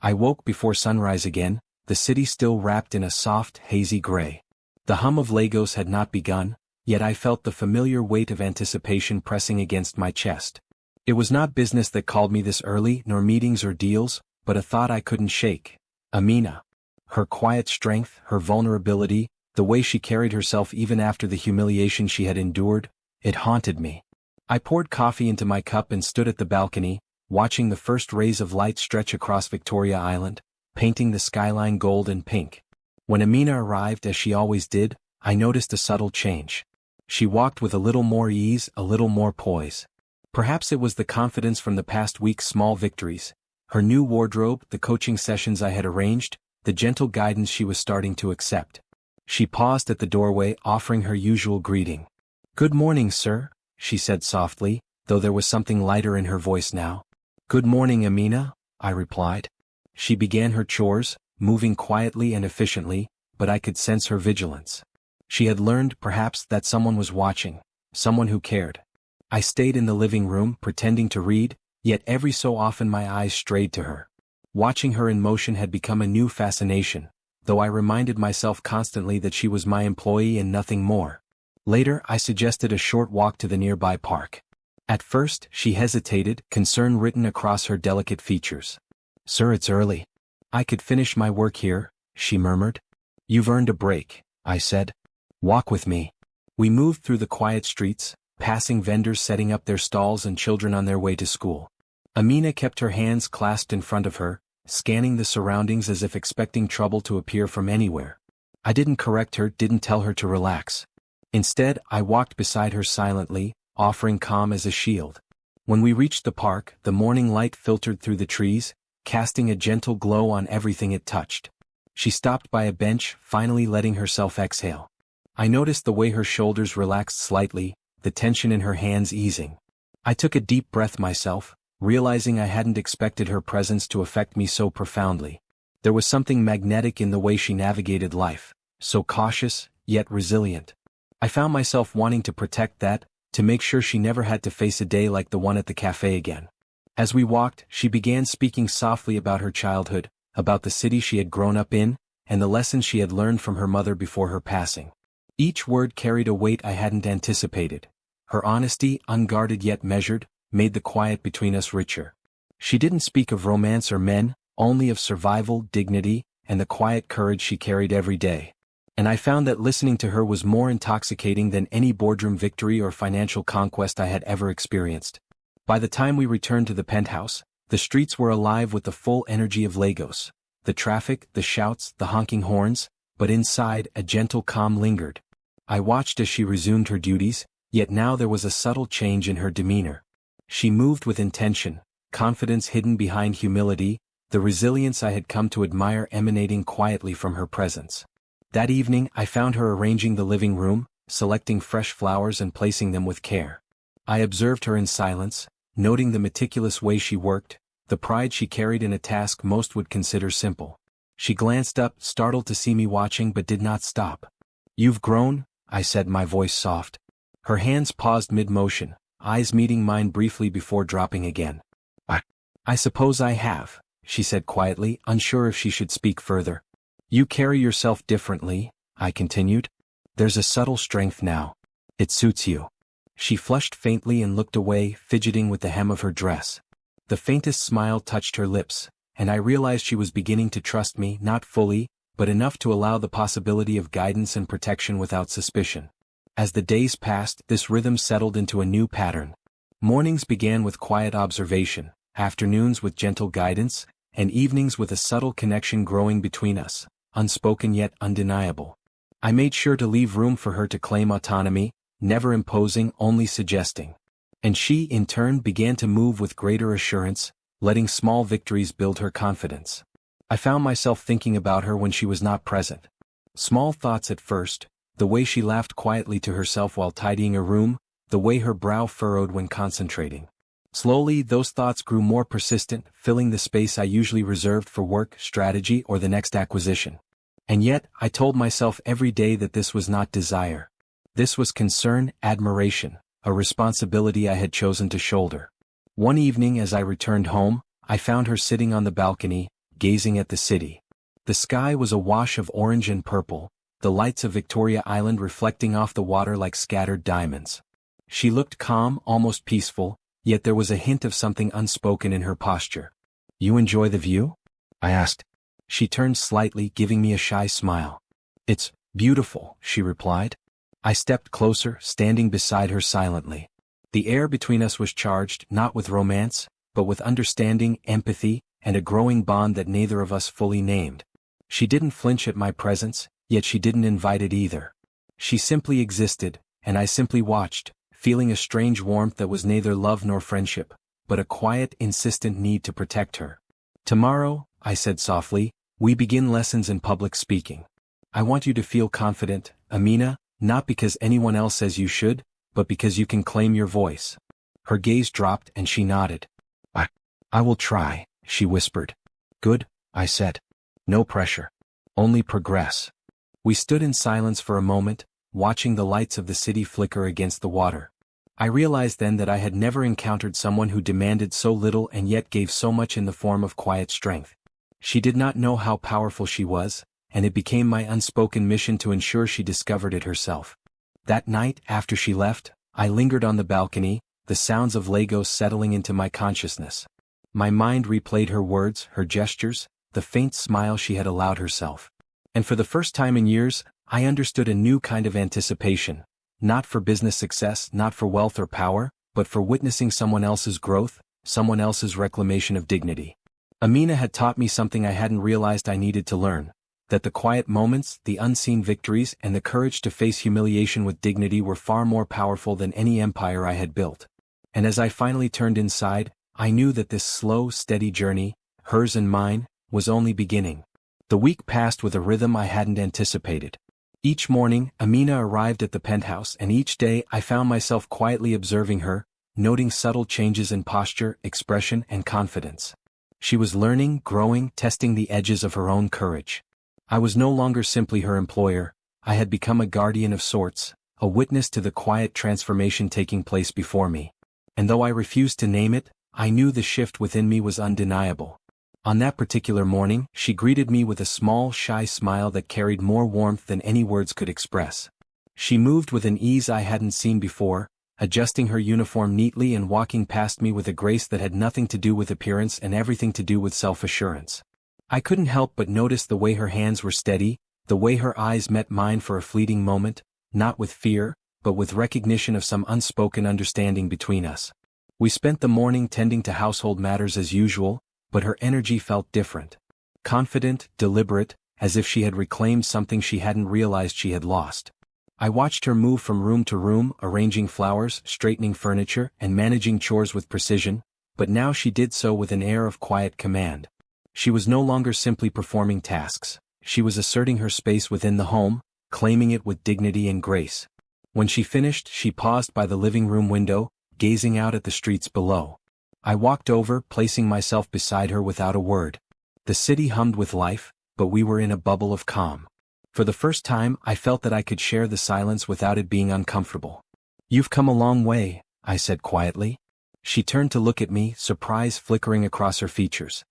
Speaker 1: I woke before sunrise again, the city still wrapped in a soft, hazy gray. The hum of Lagos had not begun, yet I felt the familiar weight of anticipation pressing against my chest. It was not business that called me this early, nor meetings or deals, but a thought I couldn't shake. Amina. Her quiet strength, her vulnerability, the way she carried herself even after the humiliation she had endured, it haunted me. I poured coffee into my cup and stood at the balcony, watching the first rays of light stretch across Victoria Island, painting the skyline gold and pink. When Amina arrived, as she always did, I noticed a subtle change. She walked with a little more ease, a little more poise. Perhaps it was the confidence from the past week's small victories, her new wardrobe, the coaching sessions I had arranged, the gentle guidance she was starting to accept. She paused at the doorway, offering her usual greeting. "Good morning, sir," she said softly, though there was something lighter in her voice now. "Good morning, Amina," I replied. She began her chores, moving quietly and efficiently, but I could sense her vigilance. She had learned, perhaps, that someone was watching, someone who cared. I stayed in the living room, pretending to read, yet every so often my eyes strayed to her. Watching her in motion had become a new fascination, though I reminded myself constantly that she was my employee and nothing more. Later, I suggested a short walk to the nearby park. At first, she hesitated, concern written across her delicate features. "Sir, it's early. I could finish my work here," she murmured. "You've earned a break," I said. "Walk with me." We moved through the quiet streets, passing vendors setting up their stalls and children on their way to school. Amina kept her hands clasped in front of her, scanning the surroundings as if expecting trouble to appear from anywhere. I didn't correct her, didn't tell her to relax. Instead, I walked beside her silently, offering calm as a shield. When we reached the park, the morning light filtered through the trees, casting a gentle glow on everything it touched. She stopped by a bench, finally letting herself exhale. I noticed the way her shoulders relaxed slightly, the tension in her hands easing. I took a deep breath myself, realizing I hadn't expected her presence to affect me so profoundly. There was something magnetic in the way she navigated life, so cautious, yet resilient. I found myself wanting to protect that, to make sure she never had to face a day like the one at the cafe again. As we walked, she began speaking softly about her childhood, about the city she had grown up in, and the lessons she had learned from her mother before her passing. Each word carried a weight I hadn't anticipated. Her honesty, unguarded yet measured, made the quiet between us richer. She didn't speak of romance or men, only of survival, dignity, and the quiet courage she carried every day. And I found that listening to her was more intoxicating than any boardroom victory or financial conquest I had ever experienced. By the time we returned to the penthouse, the streets were alive with the full energy of Lagos. The traffic, the shouts, the honking horns, but inside, a gentle calm lingered. I watched as she resumed her duties, yet now there was a subtle change in her demeanor. She moved with intention, confidence hidden behind humility, the resilience I had come to admire emanating quietly from her presence. That evening, I found her arranging the living room, selecting fresh flowers and placing them with care. I observed her in silence, noting the meticulous way she worked, the pride she carried in a task most would consider simple. She glanced up, startled to see me watching, but did not stop. "You've grown," I said, my voice soft. Her hands paused mid-motion, eyes meeting mine briefly before dropping again. I suppose I have, she said quietly, unsure if she should speak further. You carry yourself differently, I continued. There's a subtle strength now. It suits you. She flushed faintly and looked away, fidgeting with the hem of her dress. The faintest smile touched her lips, and I realized she was beginning to trust me, not fully, but enough to allow the possibility of guidance and protection without suspicion. As the days passed, this rhythm settled into a new pattern. Mornings began with quiet observation, afternoons with gentle guidance, and evenings with a subtle connection growing between us, unspoken yet undeniable. I made sure to leave room for her to claim autonomy, never imposing, only suggesting. And she, in turn, began to move with greater assurance, letting small victories build her confidence. I found myself thinking about her when she was not present. Small thoughts at first, the way she laughed quietly to herself while tidying her room, the way her brow furrowed when concentrating. Slowly, those thoughts grew more persistent, filling the space I usually reserved for work, strategy, or the next acquisition. And yet, I told myself every day that this was not desire. This was concern, admiration, a responsibility I had chosen to shoulder. One evening as I returned home, I found her sitting on the balcony, gazing at the city. The sky was a wash of orange and purple, the lights of Victoria Island reflecting off the water like scattered diamonds. She looked calm, almost peaceful, yet there was a hint of something unspoken in her posture. You enjoy the view? I asked. She turned slightly, giving me a shy smile. It's beautiful, she replied. I stepped closer, standing beside her silently. The air between us was charged, not with romance, but with understanding, empathy, and a growing bond that neither of us fully named. She didn't flinch at my presence, yet she didn't invite it either. She simply existed, and I simply watched, feeling a strange warmth that was neither love nor friendship, but a quiet, insistent need to protect her. Tomorrow, I said softly, we begin lessons in public speaking. I want you to feel confident, Amina, not because anyone else says you should, but because you can claim your voice. Her gaze dropped and she nodded. I will try, she whispered. Good, I said. No pressure. Only progress. We stood in silence for a moment, watching the lights of the city flicker against the water. I realized then that I had never encountered someone who demanded so little and yet gave so much in the form of quiet strength. She did not know how powerful she was, and it became my unspoken mission to ensure she discovered it herself. That night, after she left, I lingered on the balcony, the sounds of Lagos settling into my consciousness. My mind replayed her words, her gestures, the faint smile she had allowed herself. And for the first time in years, I understood a new kind of anticipation, not for business success, not for wealth or power, but for witnessing someone else's growth, someone else's reclamation of dignity. Amina had taught me something I hadn't realized I needed to learn, that the quiet moments, the unseen victories, and the courage to face humiliation with dignity were far more powerful than any empire I had built. And as I finally turned inside, I knew that this slow, steady journey, hers and mine, was only beginning. The week passed with a rhythm I hadn't anticipated. Each morning, Amina arrived at the penthouse, and each day I found myself quietly observing her, noting subtle changes in posture, expression, and confidence. She was learning, growing, testing the edges of her own courage. I was no longer simply her employer, I had become a guardian of sorts, a witness to the quiet transformation taking place before me. And though I refused to name it, I knew the shift within me was undeniable. On that particular morning, she greeted me with a small, shy smile that carried more warmth than any words could express. She moved with an ease I hadn't seen before, adjusting her uniform neatly and walking past me with a grace that had nothing to do with appearance and everything to do with self-assurance. I couldn't help but notice the way her hands were steady, the way her eyes met mine for a fleeting moment, not with fear, but with recognition of some unspoken understanding between us. We spent the morning tending to household matters as usual, but her energy felt different. Confident, deliberate, as if she had reclaimed something she hadn't realized she had lost. I watched her move from room to room, arranging flowers, straightening furniture, and managing chores with precision, but now she did so with an air of quiet command. She was no longer simply performing tasks, she was asserting her space within the home, claiming it with dignity and grace. When she finished, she paused by the living room window, gazing out at the streets below. I walked over, placing myself beside her without a word. The city hummed with life, but we were in a bubble of calm. For the first time, I felt that I could share the silence without it being uncomfortable. You've come a long way, I said quietly. She turned to look at me, surprise flickering across her features.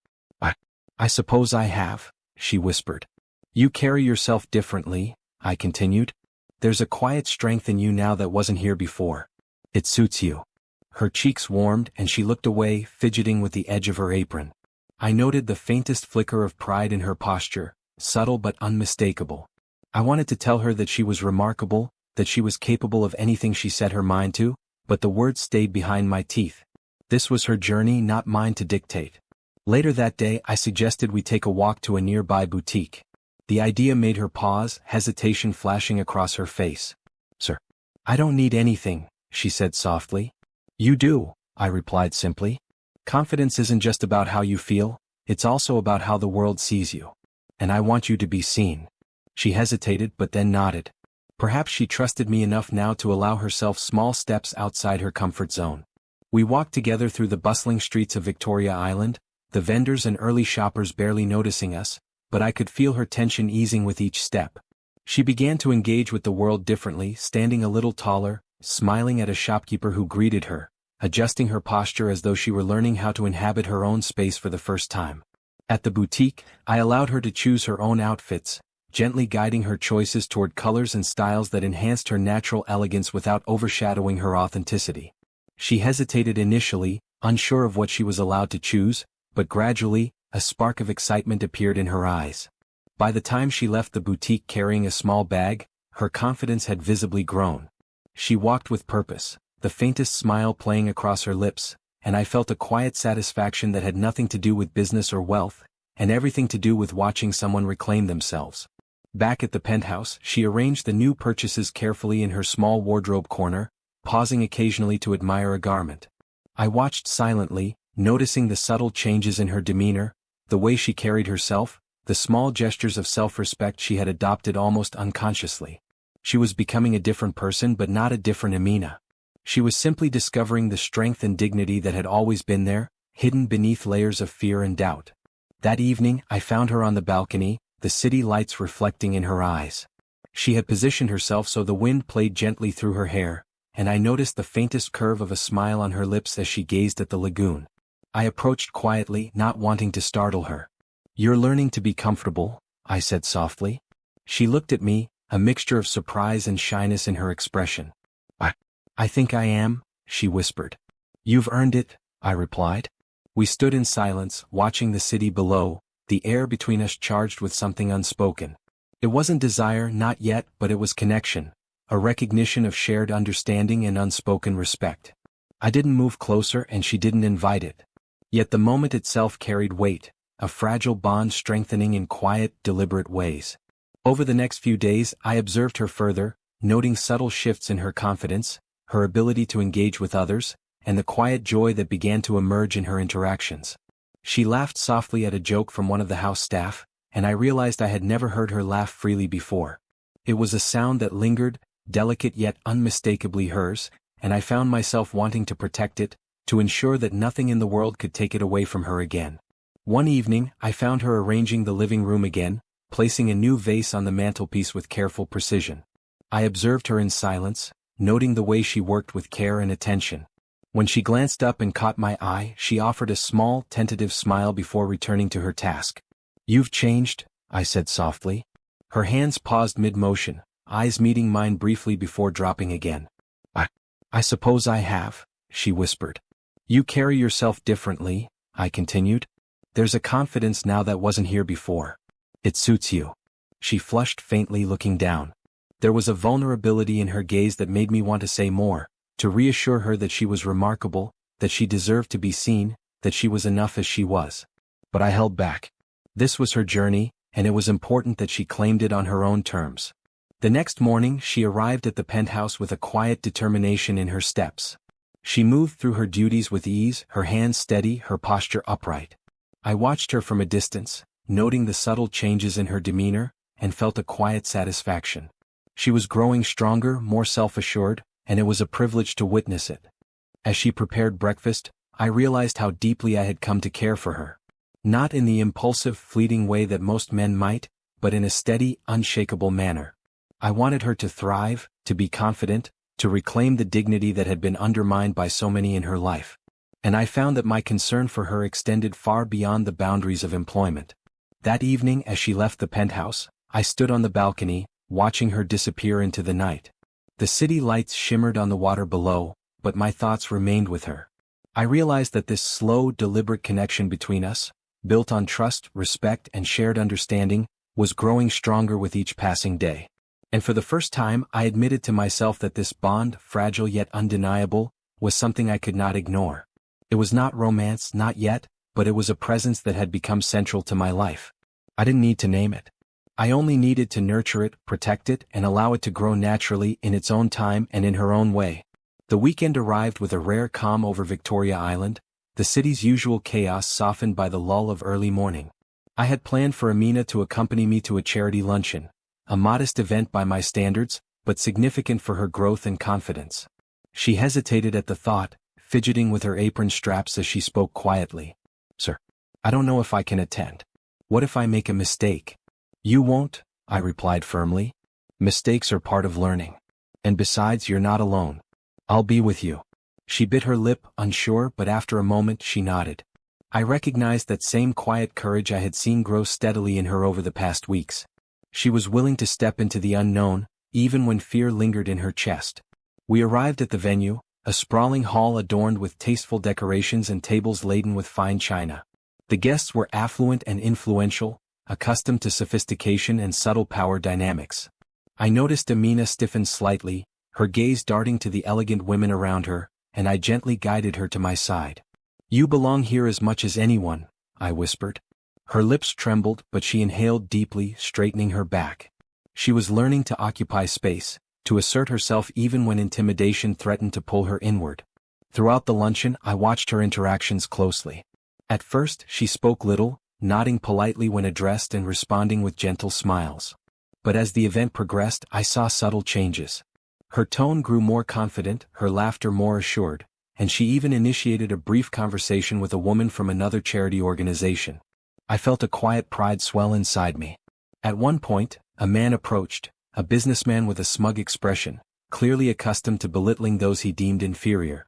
Speaker 1: I suppose I have, she whispered. You carry yourself differently, I continued. There's a quiet strength in you now that wasn't here before. It suits you. Her cheeks warmed and she looked away, fidgeting with the edge of her apron. I noted the faintest flicker of pride in her posture, subtle but unmistakable. I wanted to tell her that she was remarkable, that she was capable of anything she set her mind to, but the words stayed behind my teeth. This was her journey, not mine to dictate. Later that day I suggested we take a walk to a nearby boutique. The idea made her pause, hesitation flashing across her face. Sir, I don't need anything, she said softly. You do, I replied simply. Confidence isn't just about how you feel, it's also about how the world sees you. And I want you to be seen. She hesitated but then nodded. Perhaps she trusted me enough now to allow herself small steps outside her comfort zone. We walked together through the bustling streets of Victoria Island, the vendors and early shoppers barely noticing us, but I could feel her tension easing with each step. She began to engage with the world differently, standing a little taller, smiling at a shopkeeper who greeted her, adjusting her posture as though she were learning how to inhabit her own space for the first time. At the boutique, I allowed her to choose her own outfits, gently guiding her choices toward colors and styles that enhanced her natural elegance without overshadowing her authenticity. She hesitated initially, unsure of what she was allowed to choose, but gradually, a spark of excitement appeared in her eyes. By the time she left the boutique carrying a small bag, her confidence had visibly grown. She walked with purpose, the faintest smile playing across her lips, and I felt a quiet satisfaction that had nothing to do with business or wealth, and everything to do with watching someone reclaim themselves. Back at the penthouse, she arranged the new purchases carefully in her small wardrobe corner, pausing occasionally to admire a garment. I watched silently, noticing the subtle changes in her demeanor, the way she carried herself, the small gestures of self-respect she had adopted almost unconsciously. She was becoming a different person but not a different Amina. She was simply discovering the strength and dignity that had always been there, hidden beneath layers of fear and doubt. That evening, I found her on the balcony, the city lights reflecting in her eyes. She had positioned herself so the wind played gently through her hair, and I noticed the faintest curve of a smile on her lips as she gazed at the lagoon. I approached quietly, not wanting to startle her. You're learning to be comfortable, I said softly. She looked at me, a mixture of surprise and shyness in her expression. I think I am, she whispered. You've earned it, I replied. We stood in silence, watching the city below, the air between us charged with something unspoken. It wasn't desire, not yet, but it was connection, a recognition of shared understanding and unspoken respect. I didn't move closer and she didn't invite it. Yet the moment itself carried weight, a fragile bond strengthening in quiet, deliberate ways. Over the next few days I observed her further, noting subtle shifts in her confidence, her ability to engage with others, and the quiet joy that began to emerge in her interactions. She laughed softly at a joke from one of the house staff, and I realized I had never heard her laugh freely before. It was a sound that lingered, delicate yet unmistakably hers, and I found myself wanting to protect it, to ensure that nothing in the world could take it away from her again. One evening, I found her arranging the living room again, placing a new vase on the mantelpiece with careful precision. I observed her in silence, noting the way she worked with care and attention. When she glanced up and caught my eye, she offered a small, tentative smile before returning to her task. You've changed, I said softly. Her hands paused mid-motion, eyes meeting mine briefly before dropping again. I suppose I have, she whispered. You carry yourself differently, I continued. There's a confidence now that wasn't here before. It suits you. She flushed faintly, looking down. There was a vulnerability in her gaze that made me want to say more, to reassure her that she was remarkable, that she deserved to be seen, that she was enough as she was. But I held back. This was her journey, and it was important that she claimed it on her own terms. The next morning she arrived at the penthouse with a quiet determination in her steps. She moved through her duties with ease, her hands steady, her posture upright. I watched her from a distance, noting the subtle changes in her demeanor, and felt a quiet satisfaction. She was growing stronger, more self-assured, and it was a privilege to witness it. As she prepared breakfast, I realized how deeply I had come to care for her. Not in the impulsive, fleeting way that most men might, but in a steady, unshakable manner. I wanted her to thrive, to be confident, to reclaim the dignity that had been undermined by so many in her life. And I found that my concern for her extended far beyond the boundaries of employment. That evening as she left the penthouse, I stood on the balcony, watching her disappear into the night. The city lights shimmered on the water below, but my thoughts remained with her. I realized that this slow, deliberate connection between us, built on trust, respect, and shared understanding, was growing stronger with each passing day. And for the first time I admitted to myself that this bond, fragile yet undeniable, was something I could not ignore. It was not romance, not yet, but it was a presence that had become central to my life. I didn't need to name it. I only needed to nurture it, protect it, and allow it to grow naturally in its own time and in her own way. The weekend arrived with a rare calm over Victoria Island, the city's usual chaos softened by the lull of early morning. I had planned for Amina to accompany me to a charity luncheon, a modest event by my standards, but significant for her growth and confidence. She hesitated at the thought, fidgeting with her apron straps as she spoke quietly. "Sir, I don't know if I can attend. What if I make a mistake?" "You won't," I replied firmly. "Mistakes are part of learning. And besides, you're not alone. I'll be with you." She bit her lip, unsure, but after a moment she nodded. I recognized that same quiet courage I had seen grow steadily in her over the past weeks. She was willing to step into the unknown, even when fear lingered in her chest. We arrived at the venue, a sprawling hall adorned with tasteful decorations and tables laden with fine china. The guests were affluent and influential, accustomed to sophistication and subtle power dynamics. I noticed Amina stiffen slightly, her gaze darting to the elegant women around her, and I gently guided her to my side. "You belong here as much as anyone," I whispered. Her lips trembled, but she inhaled deeply, straightening her back. She was learning to occupy space, to assert herself even when intimidation threatened to pull her inward. Throughout the luncheon I watched her interactions closely. At first she spoke little, nodding politely when addressed and responding with gentle smiles. But as the event progressed I saw subtle changes. Her tone grew more confident, her laughter more assured, and she even initiated a brief conversation with a woman from another charity organization. I felt a quiet pride swell inside me. At one point, a man approached, a businessman with a smug expression, clearly accustomed to belittling those he deemed inferior.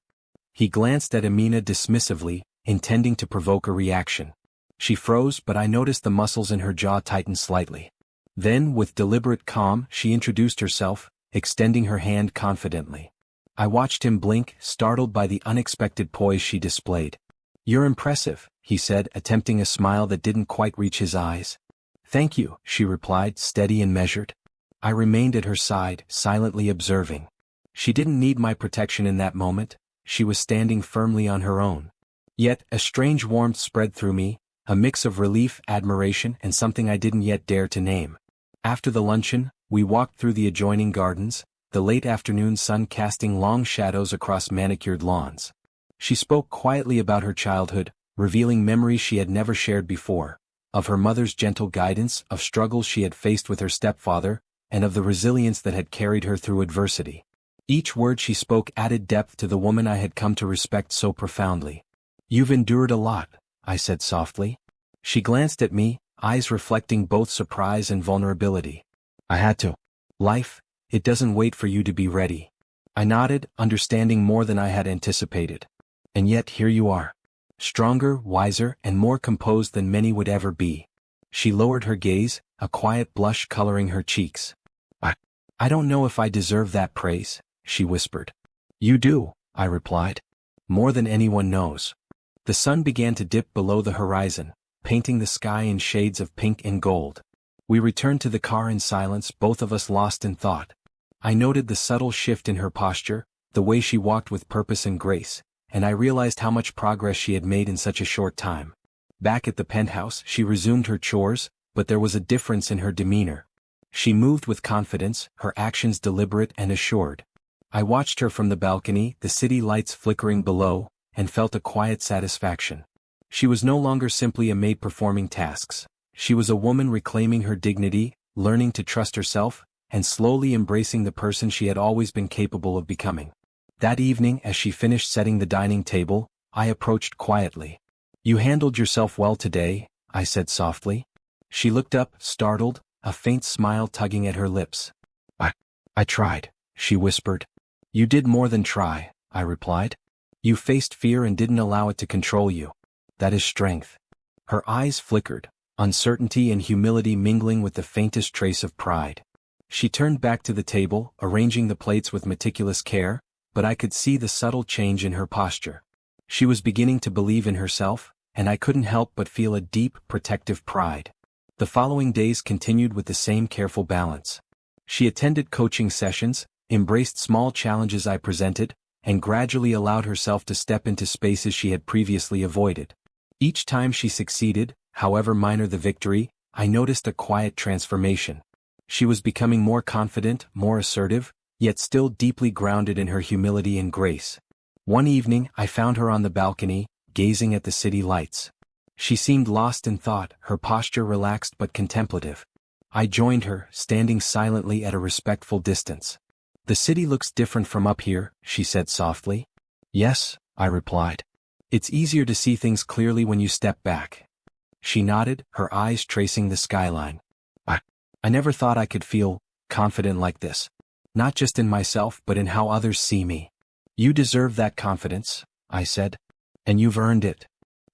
Speaker 1: He glanced at Amina dismissively, intending to provoke a reaction. She froze, but I noticed the muscles in her jaw tighten slightly. Then, with deliberate calm, she introduced herself, extending her hand confidently. I watched him blink, startled by the unexpected poise she displayed. "You're impressive," he said, attempting a smile that didn't quite reach his eyes. "Thank you," she replied, steady and measured. I remained at her side, silently observing. She didn't need my protection in that moment, she was standing firmly on her own. Yet, a strange warmth spread through me, a mix of relief, admiration, and something I didn't yet dare to name. After the luncheon, we walked through the adjoining gardens, the late afternoon sun casting long shadows across manicured lawns. She spoke quietly about her childhood, revealing memories she had never shared before, of her mother's gentle guidance, of struggles she had faced with her stepfather, and of the resilience that had carried her through adversity. Each word she spoke added depth to the woman I had come to respect so profoundly. "You've endured a lot," I said softly. She glanced at me, eyes reflecting both surprise and vulnerability. "I had to. Life, it doesn't wait for you to be ready." I nodded, understanding more than I had anticipated. "And yet here you are. Stronger, wiser, and more composed than many would ever be." She lowered her gaze, a quiet blush coloring her cheeks. I don't know if I deserve that praise," she whispered. "You do," I replied. "More than anyone knows." The sun began to dip below the horizon, painting the sky in shades of pink and gold. We returned to the car in silence, both of us lost in thought. I noted the subtle shift in her posture, the way she walked with purpose and grace, and I realized how much progress she had made in such a short time. Back at the penthouse, she resumed her chores, but there was a difference in her demeanor. She moved with confidence, her actions deliberate and assured. I watched her from the balcony, the city lights flickering below, and felt a quiet satisfaction. She was no longer simply a maid performing tasks. She was a woman reclaiming her dignity, learning to trust herself, and slowly embracing the person she had always been capable of becoming. That evening, as she finished setting the dining table, I approached quietly. "You handled yourself well today," I said softly. She looked up, startled, a faint smile tugging at her lips. I tried," she whispered. You did more than try, I replied. You faced fear and didn't allow it to control you. That is strength. Her eyes flickered, uncertainty and humility mingling with the faintest trace of pride. She turned back to the table, arranging the plates with meticulous care, but I could see the subtle change in her posture. She was beginning to believe in herself, and I couldn't help but feel a deep, protective pride. The following days continued with the same careful balance. She attended coaching sessions, embraced small challenges I presented, and gradually allowed herself to step into spaces she had previously avoided. Each time she succeeded, however minor the victory, I noticed a quiet transformation. She was becoming more confident, more assertive, yet still deeply grounded in her humility and grace. One evening, I found her on the balcony, gazing at the city lights. She seemed lost in thought, her posture relaxed but contemplative. I joined her, standing silently at a respectful distance. The city looks different from up here, she said softly. Yes, I replied. It's easier to see things clearly when you step back. She nodded, her eyes tracing the skyline. I never thought I could feel confident like this. Not just in myself but in how others see me. You deserve that confidence, I said. And you've earned it.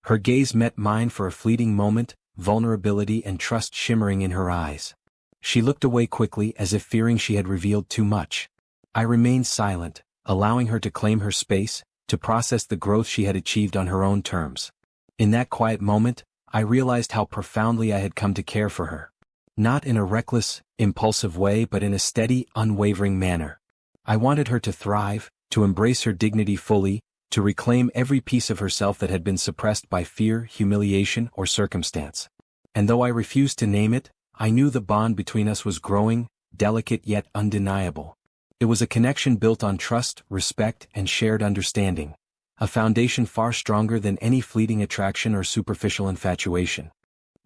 Speaker 1: Her gaze met mine for a fleeting moment, vulnerability and trust shimmering in her eyes. She looked away quickly as if fearing she had revealed too much. I remained silent, allowing her to claim her space, to process the growth she had achieved on her own terms. In that quiet moment, I realized how profoundly I had come to care for her. Not in a reckless, impulsive way but in a steady, unwavering manner. I wanted her to thrive, to embrace her dignity fully, to reclaim every piece of herself that had been suppressed by fear, humiliation, or circumstance. And though I refused to name it, I knew the bond between us was growing, delicate yet undeniable. It was a connection built on trust, respect, and shared understanding. A foundation far stronger than any fleeting attraction or superficial infatuation.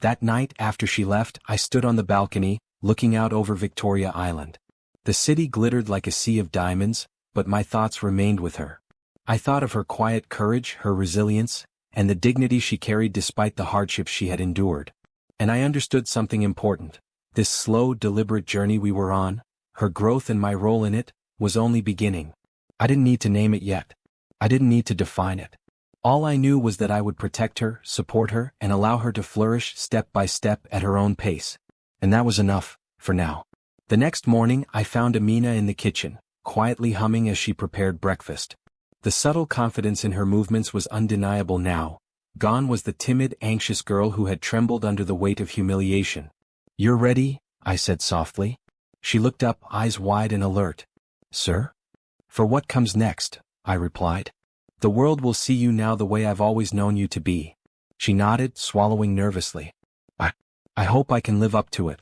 Speaker 1: That night after she left, I stood on the balcony, looking out over Victoria Island. The city glittered like a sea of diamonds, but my thoughts remained with her. I thought of her quiet courage, her resilience, and the dignity she carried despite the hardships she had endured. And I understood something important. This slow, deliberate journey we were on, her growth and my role in it, was only beginning. I didn't need to name it yet. I didn't need to define it. All I knew was that I would protect her, support her, and allow her to flourish step by step at her own pace. And that was enough, for now. The next morning, I found Amina in the kitchen, quietly humming as she prepared breakfast. The subtle confidence in her movements was undeniable now. Gone was the timid, anxious girl who had trembled under the weight of humiliation. "You're ready?" I said softly. She looked up, eyes wide and alert. "Sir?" "For what comes next," I replied. "The world will see you now the way I've always known you to be." She nodded, swallowing nervously. I hope I can live up to it."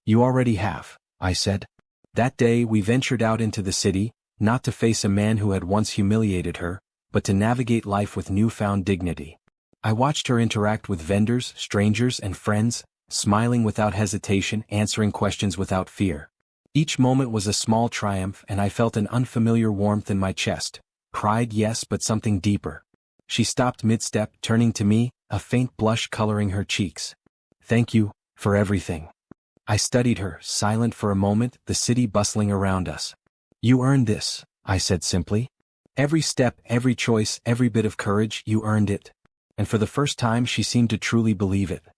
Speaker 1: "You already have," I said. That day we ventured out into the city, not to face a man who had once humiliated her, but to navigate life with newfound dignity. I watched her interact with vendors, strangers, and friends, smiling without hesitation, answering questions without fear. Each moment was a small triumph and I felt an unfamiliar warmth in my chest. Pride, yes, but something deeper. She stopped mid-step, turning to me, a faint blush coloring her cheeks. "Thank you, for everything." I studied her, silent for a moment, the city bustling around us. "You earned this," I said simply. "Every step, every choice, every bit of courage, you earned it." And for the first time she seemed to truly believe it.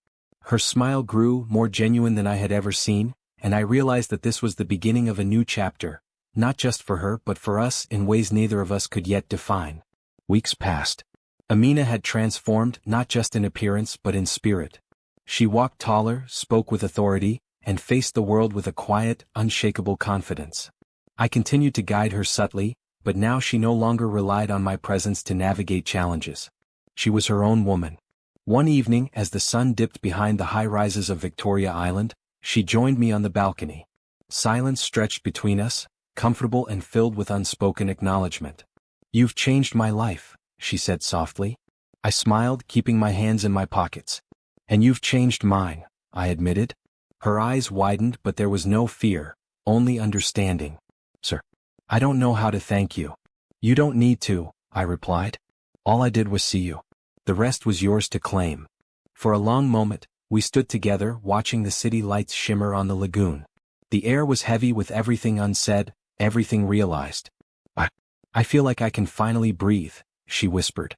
Speaker 1: Her smile grew, more genuine than I had ever seen, and I realized that this was the beginning of a new chapter, not just for her but for us in ways neither of us could yet define. Weeks passed. Amina had transformed, not just in appearance but in spirit. She walked taller, spoke with authority, and faced the world with a quiet, unshakable confidence. I continued to guide her subtly, but now she no longer relied on my presence to navigate challenges. She was her own woman. One evening, as the sun dipped behind the high-rises of Victoria Island, she joined me on the balcony. Silence stretched between us, comfortable and filled with unspoken acknowledgement. "You've changed my life," she said softly. I smiled, keeping my hands in my pockets. "And you've changed mine," I admitted. Her eyes widened, but there was no fear, only understanding. "Sir, I don't know how to thank you." "You don't need to," I replied. "All I did was see you. The rest was yours to claim." For a long moment, we stood together, watching the city lights shimmer on the lagoon. The air was heavy with everything unsaid, everything realized. I, I feel like I can finally breathe, she whispered.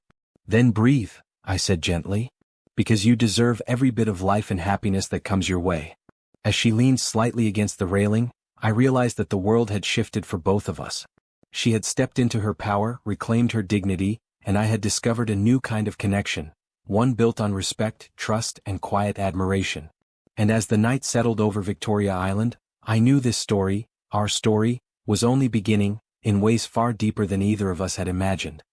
Speaker 1: Then breathe, I said gently. Because you deserve every bit of life and happiness that comes your way. As she leaned slightly against the railing, I realized that the world had shifted for both of us. She had stepped into her power, reclaimed her dignity, and I had discovered a new kind of connection, one built on respect, trust, and quiet admiration. And as the night settled over Victoria Island, I knew this story, our story, was only beginning, in ways far deeper than either of us had imagined.